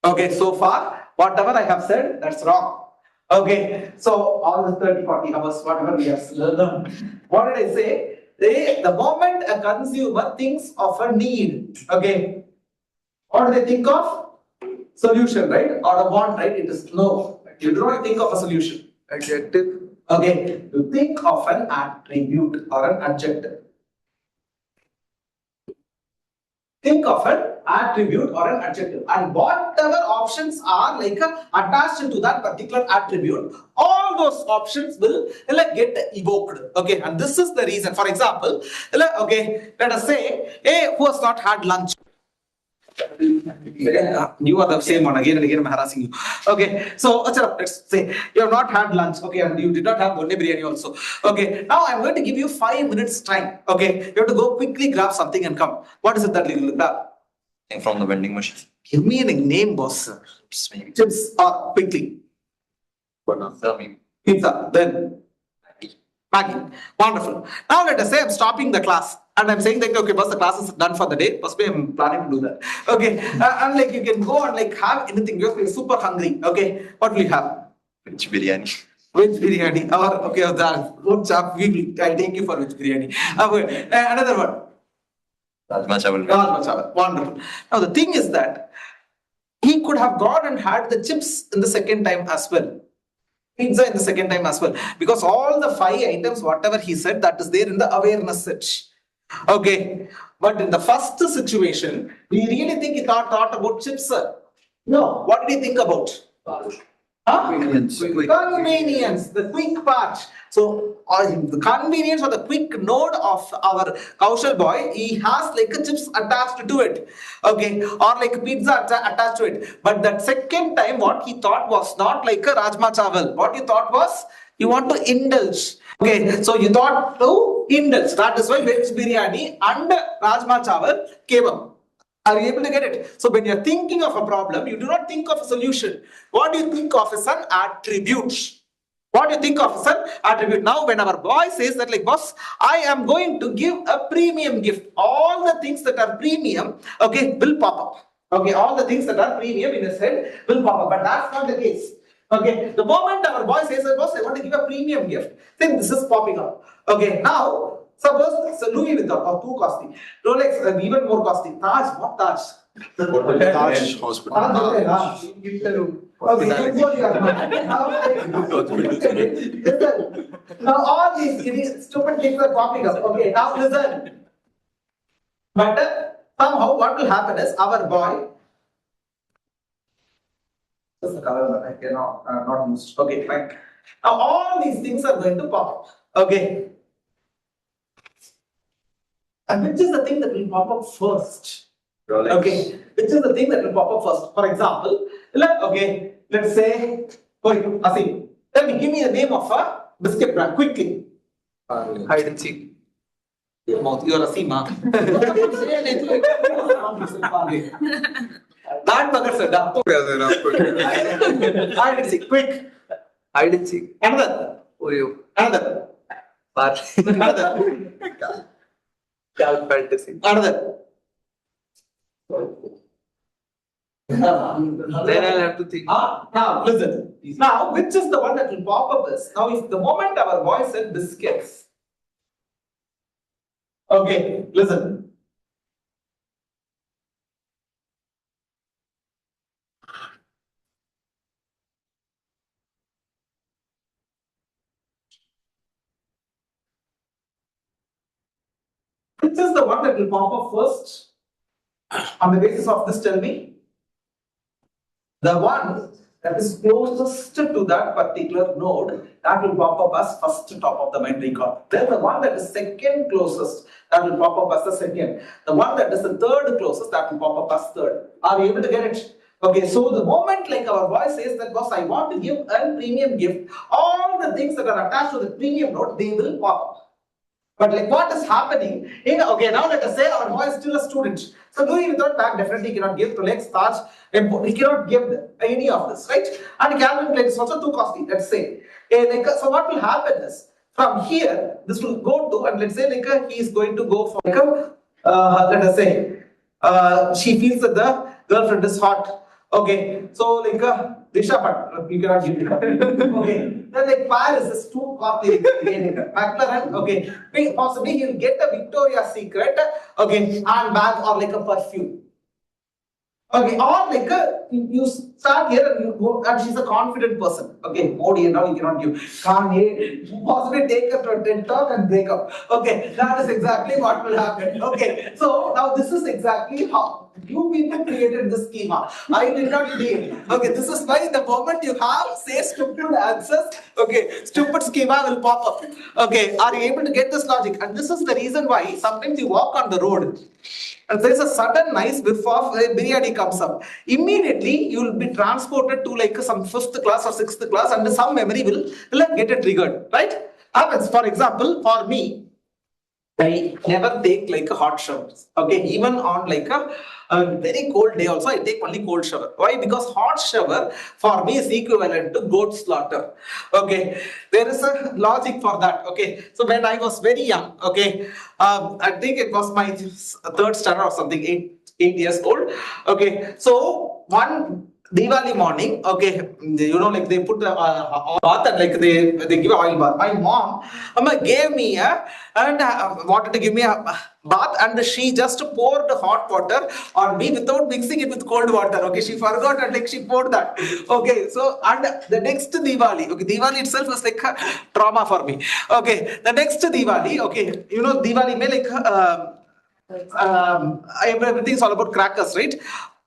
Okay, so far, whatever I have said, that's wrong. Okay, so all the 30-40 hours, whatever we have learned, what did I say? The moment a consumer thinks of a need, okay, what do they think of? Solution, right? Or a want, right? It is no. You do not think of a solution. Adjective. Okay, you think of an attribute or an adjective. Think of an attribute or an adjective, and whatever options are like attached to that particular attribute, all those options will get evoked. Okay, and this is the reason. For example, okay, let us say, hey, who has not had lunch? You are the same one again and again. I'm harassing you. Okay, so let's say you have not had lunch. Okay, and you did not have Bonne biryani also. Okay, now I'm going to give you 5 minutes time. Okay, you have to go quickly grab something and come. What is it that you will grab? From the vending machine. Give me a name, boss. Chips or quickly. Pizza. Then Maggie. Wonderful. Now let us say I'm stopping the class and I'm saying that okay, boss, the class is done for the day. Possibly I'm planning to do that. Okay, and you can go and have anything. You're super hungry. Okay, what will you have? Veg biryani. Veg biryani. Or okay, that good chap. I'll take you for veg biryani. Okay, another one. Rajma chawal. Rajma chawal. Wonderful. Now the thing is that he could have gone and had the chips in the second time as well. Pizza in the second time as well. Because all the 5 items, whatever he said, that is there in the awareness set. Okay. But in the first situation, do you really think he thought about chips, sir? No. What did he think about? Convenience, the quick part. So, the convenience or the quick node of our Kaushal boy, he has like a chips attached to it, okay, or like a pizza attached to it. But that second time, what he thought was not like a Rajma Chawal. What he thought was, you want to indulge. Okay, so you thought to indulge. That is why veg biryani and Rajma Chawal came up. Are you able to get it? So when you're thinking of a problem, you do not think of a solution. What do you think of as an attribute? What do you think of as an attribute? Now when our boy says that like, boss, I am going to give a premium gift. All the things that are premium, okay, will pop up. Okay, all the things that are premium in his head will pop up. But that's not the case. Okay, the moment our boy says that, boss, I want to give a premium gift, then this is popping up. Okay, now, suppose it's a Louis Vuitton or too costly. Rolex, even more costly. Taj, what Taj? Taj Hospital. Taj. Okay, now all these stupid things are popping up. Okay, now listen. But somehow what will happen is our boy. This is the color that I cannot not use. Okay, fine. Now all these things are going to pop up. Okay. And which is the thing that will pop up first? Rolex. Okay, which is the thing that will pop up first? For example, let's say, Asim, tell me, give me the name of a biscuit brand quickly. Hide and seek. Your mouth, you are Asim, huh? That bugger said, hide and seek, quick. Hide and seek. Another. Oreo. Another. Another. Cal fantasy. Another. Then I'll have to think. Now, listen. Now, which is the one that will pop up is, now if the moment our boy said biscuits, okay, listen. Which is the one that will pop up first? On the basis of this, tell me. The one that is closest to that particular node, that will pop up as first top of the mind recall. Then the one that is second closest, that will pop up as the second. The one that is the third closest, that will pop up as third. Are you able to get it? Okay, so the moment like our boy says that, boss, I want to give a premium gift, all the things that are attached to the premium node, they will pop up. But like what is happening? Okay, now let us say our boy is still a student. So Louis Vuitton bag definitely cannot give Rolex, Taj, he cannot give any of this, right? And Calvin Klein is also too costly, let's say. So what will happen is, from here, this will go to, and let's say he is going to go for let us say, she feels that the girlfriend is hot. Okay, so Disha Bhatt, you cannot give it. Okay, then Paris is too costly. McLaren, okay, possibly he'll get a Victoria's Secret, okay, handbag or a perfume. Okay, or you start here and you go, and she's a confident person. Okay, Modi and all you cannot give. Kanye, possibly take her to a TED talk and break up. Okay, that is exactly what will happen. Okay, so now this is exactly how you people created this schema. I did not create. Okay, this is why the moment you have say stupid answers, okay, stupid schema will pop up. Okay, are you able to get this logic? And this is the reason why sometimes you walk on the road and there is a sudden nice whiff of biryani comes up. Immediately you will be transported to some 5th class or 6th class and some memory will get it triggered, right? Happens. For example, for me, I never take a hot shower. Okay, even on a very cold day also, I take only cold shower. Why? Because hot shower for me is equivalent to goat slaughter. Okay, there is a logic for that. Okay, so when I was very young, okay, I think it was my 3rd standard or something, 8 years old. Okay, so one Diwali morning, okay, you know, like they put the bath and like they give oil bath. My mom gave me and wanted to give me a bath, and she just poured hot water on me without mixing it with cold water. Okay, she forgot and like she poured that. Okay, so and the next Diwali, okay, Diwali itself was like a trauma for me. Okay, the next Diwali, okay, you know, Diwali may like everything's all about crackers, right?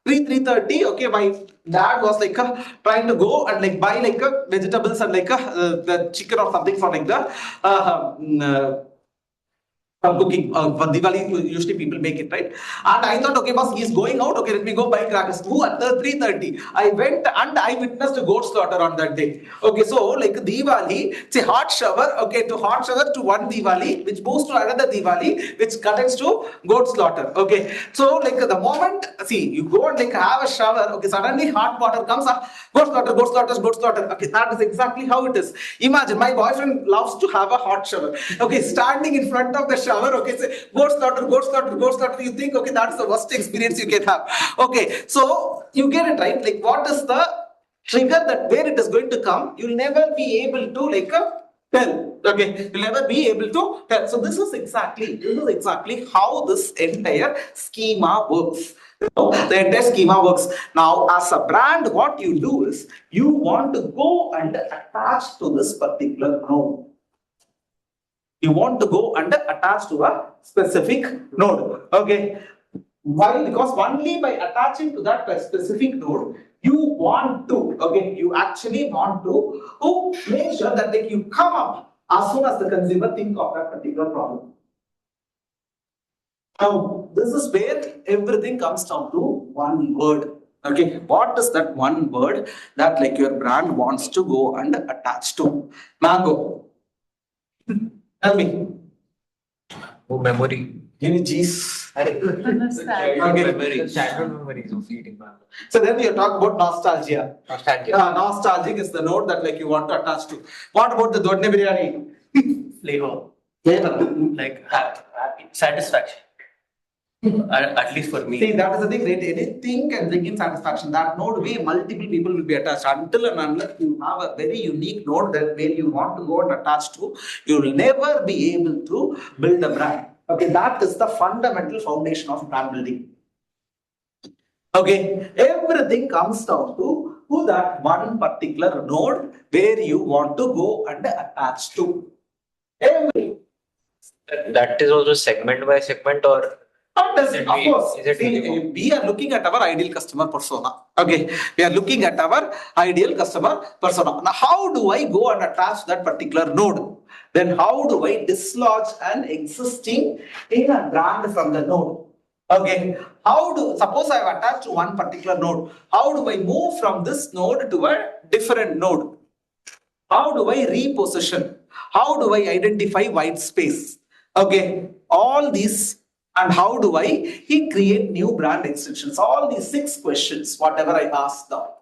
3:30, okay, my dad was like trying to go and like buy like vegetables and like the chicken or something for like the for cooking. For Diwali, usually people make it, right? And I thought, okay, boss, he's going out. Okay, let me go buy crackers. Who at the 3:30? I went and I witnessed a goat slaughter on that day. Okay, so like Diwali, it's a hot shower. Okay, to hot shower to one Diwali, which moves to another Diwali, which connects to goat slaughter. Okay, so like the moment, see, you go and like have a shower. Okay, suddenly hot water comes up. Goat slaughter, goat slaughter, goat slaughter. Okay, that is exactly how it is. Imagine my boyfriend loves to have a hot shower. Okay, standing in front of the shower. Okay, say goat slaughter, goat slaughter, goat slaughter. You think, okay, that's the worst experience you can have. Okay, so you get it right. Like, what is the trigger that where it is going to come? You'll never be able to like tell. Okay, you'll never be able to tell. So this is exactly how this entire schema works. The entire schema works. Now, as a brand, what you do is you want to go and attach to this particular node. You want to go and attach to a specific node. Okay. Why? Because only by attaching to that specific node, you want to, okay, you actually want to make sure that like you come up as soon as the consumer think of that particular problem. Now, this is where everything comes down to one word. Okay, what is that one word that like your brand wants to go and attach to? Mango. Tell me. Oh, memory. Give me cheese. Memory. Childhood memories of eating mango. So then you talk about nostalgia. Nostalgia. Nostalgic is the node that like you want to attach to. What about the dodne biryani? Flavor. Flavor. Like satisfaction. At least for me. See, that is the thing, right? Anything can bring in satisfaction. That node way multiple people will be attached. Until and unless you have a very unique node that where you want to go and attach to, you will never be able to build a brand. Okay, that is the fundamental foundation of brand building. Okay, everything comes down to that one particular node where you want to go and attach to. Everything. That is also segment by segment, or of course. See, we are looking at our ideal customer persona. Okay, we are looking at our ideal customer persona. Now, how do I go and attach that particular node? Then how do I dislodge an existing in a brand from the node? Okay, suppose I have attached to one particular node, how do I move from this node to a different node? How do I reposition? How do I identify white space? Okay, all these, and how do I create new brand extensions? All these 6 questions, whatever I asked now.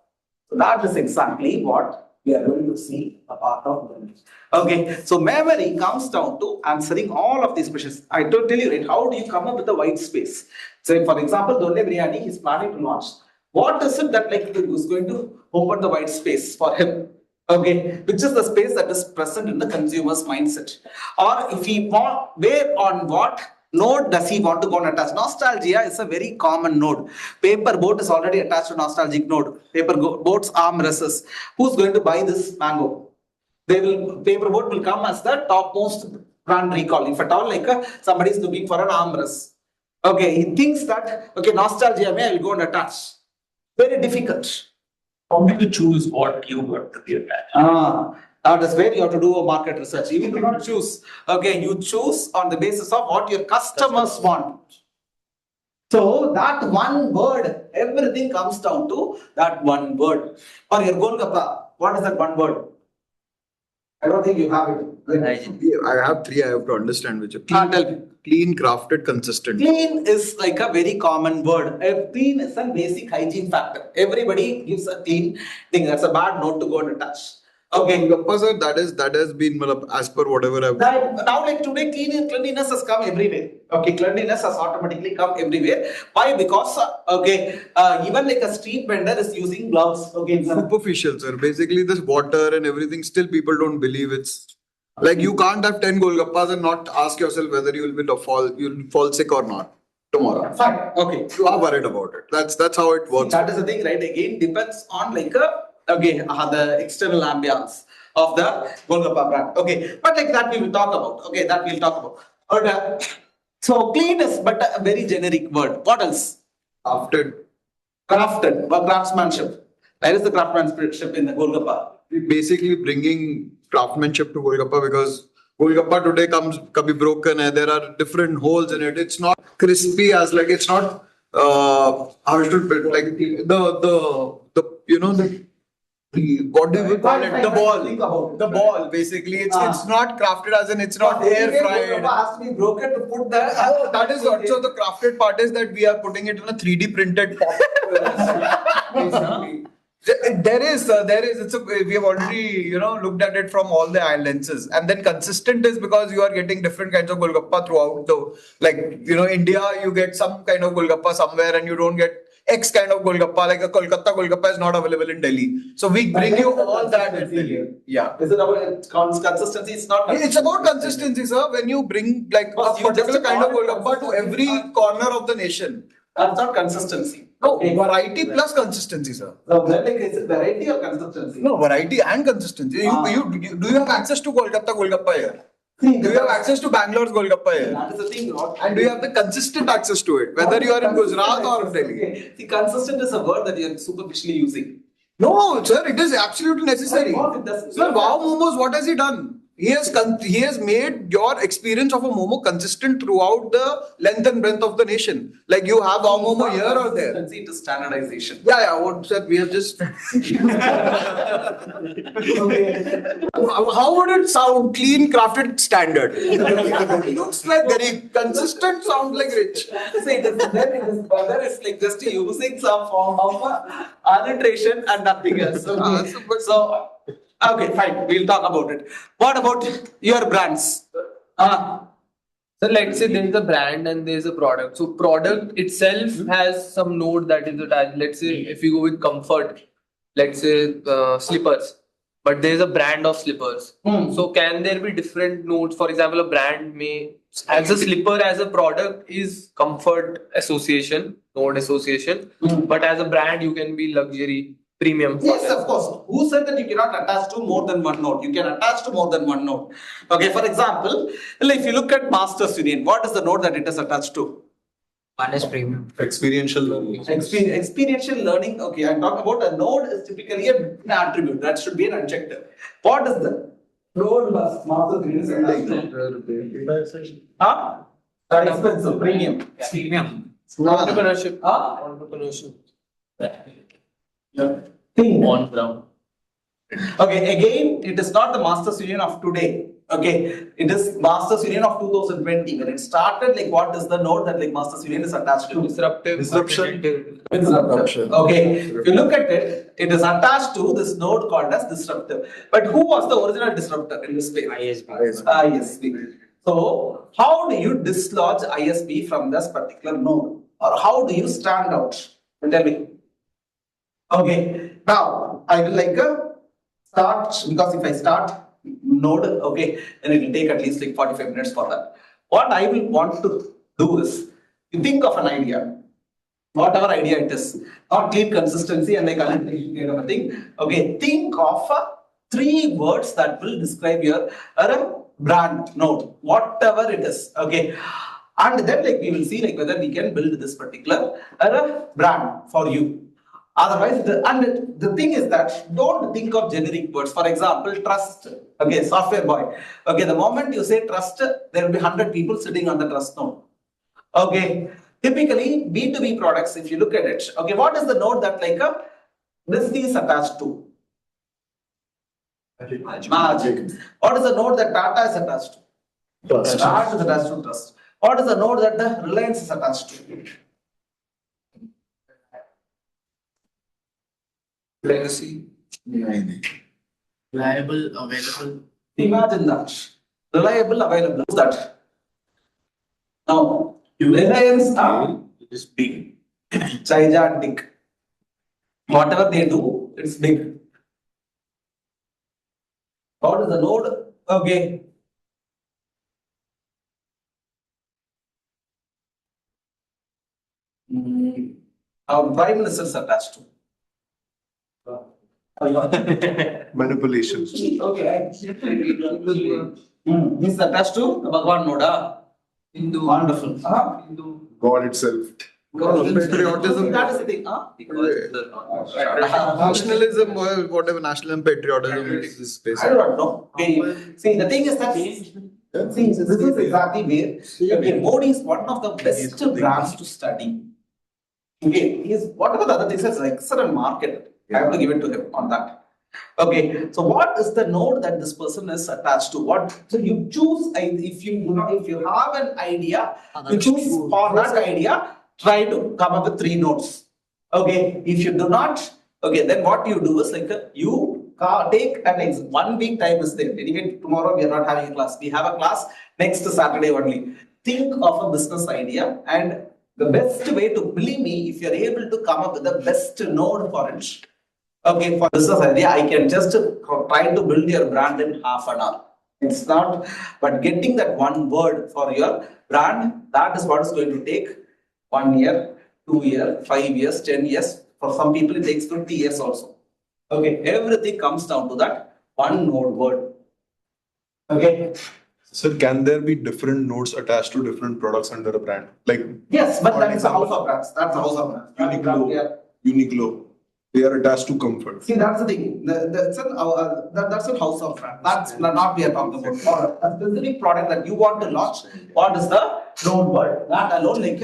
So that is exactly what we are going to see a part of memory. Okay, so memory comes down to answering all of these questions. I don't tell you, right, how do you come up with a white space? So for example, Donne Biryani is planning to launch. What is it that like is going to open the white space for him? Okay, which is the space that is present in the consumer's mindset. Or if he want, where on what node does he want to go and attach? Nostalgia is a very common node. Paper boat is already attached to nostalgic node. Paper boat's arm rests. Who's going to buy this mango? Paper boat will come as the topmost brand recall. If at all like somebody is looking for an armrest. Okay, he thinks that, okay, nostalgia, I will go and attach. Very difficult. How do you choose what you want to be attached? That is where you have to do a market research. You do not choose. Okay, you choose on the basis of what your customers want. So that one word, everything comes down to that one word. For your Golgappa, what is that one word? I don't think you have it. I have 3. I have to understand which are clean, crafted, consistent. Clean is like a very common word. Clean is a basic hygiene factor. Everybody gives a clean thing. That's a bad note to go and touch. Okay. Golgappa, sir, that has been as per whatever I've. Now, like today, cleanliness has come everywhere. Okay, cleanliness has automatically come everywhere. Why? Because even like a street vendor is using gloves. Okay, Superficial, sir. Basically, this water and everything, still people don't believe it's like you can't have 10 Golgappas and not ask yourself whether you'll fall sick or not tomorrow. Fine. Okay. You are worried about it. That's how it works. That is the thing, right? Again, depends on like the external ambience of the Golgappa brand. Okay, but like that we will talk about. Okay, that we'll talk about. But, so clean is but a very generic word. What else? Crafted, craftsmanship. Where is the craftsmanship in the Golgappa? Basically bringing craftsmanship to Golgappa because Golgappa today comes kabhi broken hai. There are different holes in it. It's not crispy as like it's not how should put like the you know the what do you call it? The ball basically. It's not crafted as in it's not air fried. Golgappa has to be broken to put the. That is what. So the crafted part is that we are putting it in a 3D printed pot. Basically. There is. We have already, looked at it from all the lenses, and then consistent is because you are getting different kinds of Golgappa throughout. So, India, you get some kind of Golgappa somewhere, and you don't get X kind of Golgappa. Like a Kolkata Golgappa is not available in Delhi. So we bring you all that in Delhi. Yeah. Is it about consistency? It's not. It's about consistency, sir. When you bring a particular kind of Golgappa to every corner of the nation. That's not consistency. No, variety plus consistency, sir. So, is it variety or consistency? No, variety and consistency. Do you have access to Golgappa here? Do you have access to Bangalore's Golgappa here? That is the thing. And do you have the consistent access to it, whether you are in Gujarat or Delhi? See, consistent is a word that you are superficially using. No, sir, it is absolutely necessary. Sir, Wow Momos, what has he done? He has made your experience of a Momo consistent throughout the length and breadth of the nation. Like you have Wow Momo here or there. It is standardization. Yeah. What said we have just. How would it sound? Clean, crafted, standard. It looks like very consistent. Sounds like rich. See, whether it's like just using some form of alliteration and nothing else. So. Okay, fine. We'll talk about it. What about your brands? So let's say there is a brand and there is a product. So product itself has some node that is attached. Let's say if you go with comfort, let's say slippers, but there is a brand of slippers. So can there be different nodes? For example, a brand may, as a slipper, as a product is comfort association, node association, but as a brand you can be luxury. Premium. Yes, of course. Who said that you cannot attach to more than one node? You can attach to more than one node. Okay, for example, if you look at Masters Union, what is the node that it is attached to? One is premium. Experiential learning. Experiential learning. Okay, I'm talking about a node is typically an attribute. That should be an adjective. What is the node plus Masters Union? Expensive, premium. Premium. Entrepreneurship. Entrepreneurship. On ground. Okay, again, it is not the Masters Union of today. Okay, it is Masters Union of 2020. When it started, like what is the node that like Masters Union is attached to? Disruption. Okay, if you look at it, it is attached to this node called as disruptive. But who was the original disruptor in this space? ISB. So, how do you dislodge ISB from this particular node? Or how do you stand out? Tell me. Okay, now I will like start, because if I start node, okay, then it will take at least like 45 minutes for that. What I will want to do is, you think of an idea, whatever idea it is, not clean consistency and like kind of a thing. Okay, think of 3 words that will describe your brand node, whatever it is. Okay, and then like we will see like whether we can build this particular brand for you. Otherwise, the thing is that don't think of generic words. For example, trust. Okay, software boy. Okay, the moment you say trust, there will be 100 people sitting on the trust node. Okay, typically B2B products, if you look at it, okay, what is the node that like this is attached to? Magic. What is the node that Tata is attached to? Trust. Tata is attached to trust. What is the node that the Reliance is attached to? Legacy. Reliable, available. Imagine that. Reliable, available. Who's that? Now, Reliance is big. gigantic. Whatever they do, it's big. What is the node? Okay. Our prime minister is attached to. Manipulation. Okay. He's attached to the Bhagwan node. Hindu. Wonderful. Hindu. God itself. Patriotism. That is the thing. Nationalism, whatever nationalism, patriotism is I basically. don't know. Okay. See, the thing is that see, this is exactly where okay, Modi is one of the best brands to study. Okay, he's whatever the other things is excellent market. I have to give it to him on that. Okay, so what is the node that this person is attached to? What so you choose if you have an idea, you choose for that idea, try to come up with 3 nodes. Okay, if you do not, okay, then what you do is you take an 1 week time is there. Anyway, tomorrow we are not having a class. We have a class next Saturday only. Think of a business idea, and the best way to believe me, if you are able to come up with the best node for it. Okay, for business idea, I can just try to build your brand in half an hour. It's not, but getting that one word for your brand, that is what is going to take 1 year, 2 years, 5 years, 10 years. For some people, it takes 20 years also. Okay, everything comes down to that one node word. Okay. Sir, can there be different nodes attached to different products under a brand? Like yes, but that is a house of brands. That's a house of brands. Uniqlo. They are attached to comfort. See, that's the thing. That's a house of brands. That's not we are talking about. Or a specific product that you want to launch. What is the node word? That alone, you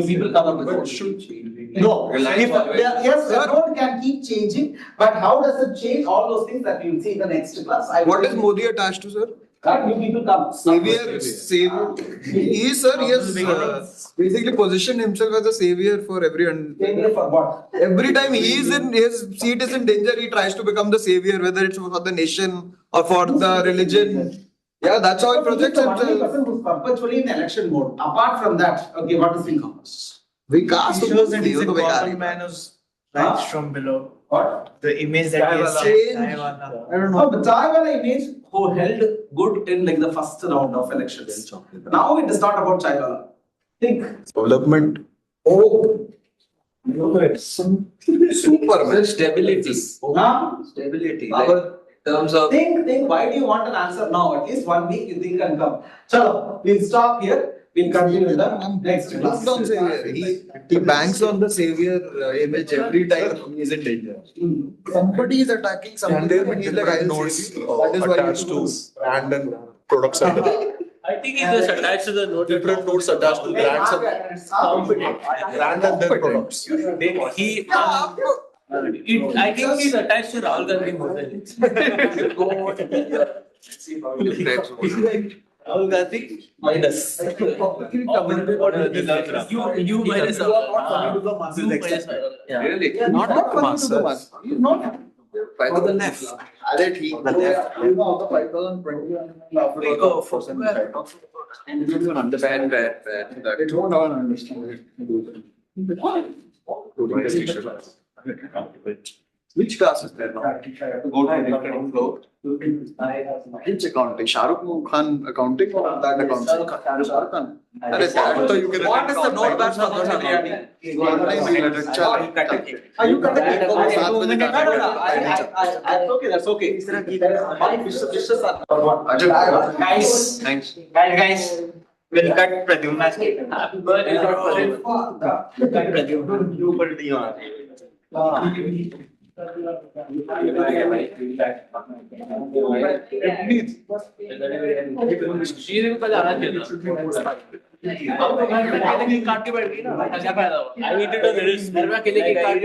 people come up with it. Should change. No. Yes, the node can keep changing, but how does it change? All those things that we will see in the next class. What is Modi attached to, sir? You people come. Savior. He is, sir. He has basically positioned himself as a savior for everyone. Savior for what? Every time he is in his seat is in danger, he tries to become the savior, whether it's for the nation or for the religion. Yeah, that's how he projects himself. He's the himself. person who's perpetually in election mode. Apart from that, okay, what is Vikas? Vikas shows that he's a common man who's rise from below. What? The image that he has Chai set. I don't know. The Chai Wala image who held good in the first round of elections. Now it is not about Chai Wala. Think. Development. Oh. Super. Stability. Huh? Stability. Our terms of think. Why do you want an answer now? At least 1 week you think and come. Chalo, we'll stop here. We'll continue in the next class. On savior. He banks on the savior image every time he is in danger. Somebody is attacking something. Can there be he's different I'll nodes save you. That is why attached to brand and products under? I think it is attached to the node. Different nodes attached to brands and brand and their products. I think he's attached to Rahul Gandhi more than Rahul Gandhi minus. You minus. really Not masses. Not. For the left. Added he. The left. You know, the 5021 and you don't understand where they don't all understand it. Which class is there now? Go to which accounting? Shah Rukh Khan accounting or that accounting? Shah Rukh Khan. That you can. What is the node batch for Dosha Biryani? Are you cutting? Okay, that's okay. My wishes are. Guys, thanks. Guys, we'll cut Pradyumna's cake. Happy birthday. I needed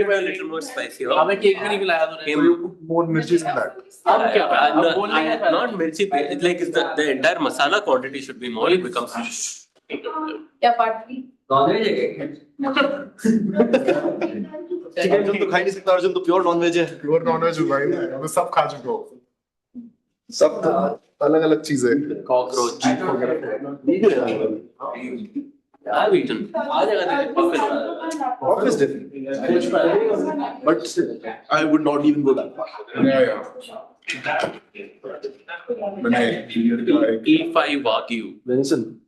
a little more spicy. More mirchis in that. Not mirchi. It's like the entire masala quantity should be more. It becomes. Yeah, partly. Chicken तो खा नहीं सकता अर्जुन तो pure nonveg है pure nonveg हूँ भाई मैं सब खा चुका हूँ सब अलग अलग चीजें Cockroach. I've eaten. Puff is different. But I would not even go that far. Yeah. When I E5 Wagyu. venison.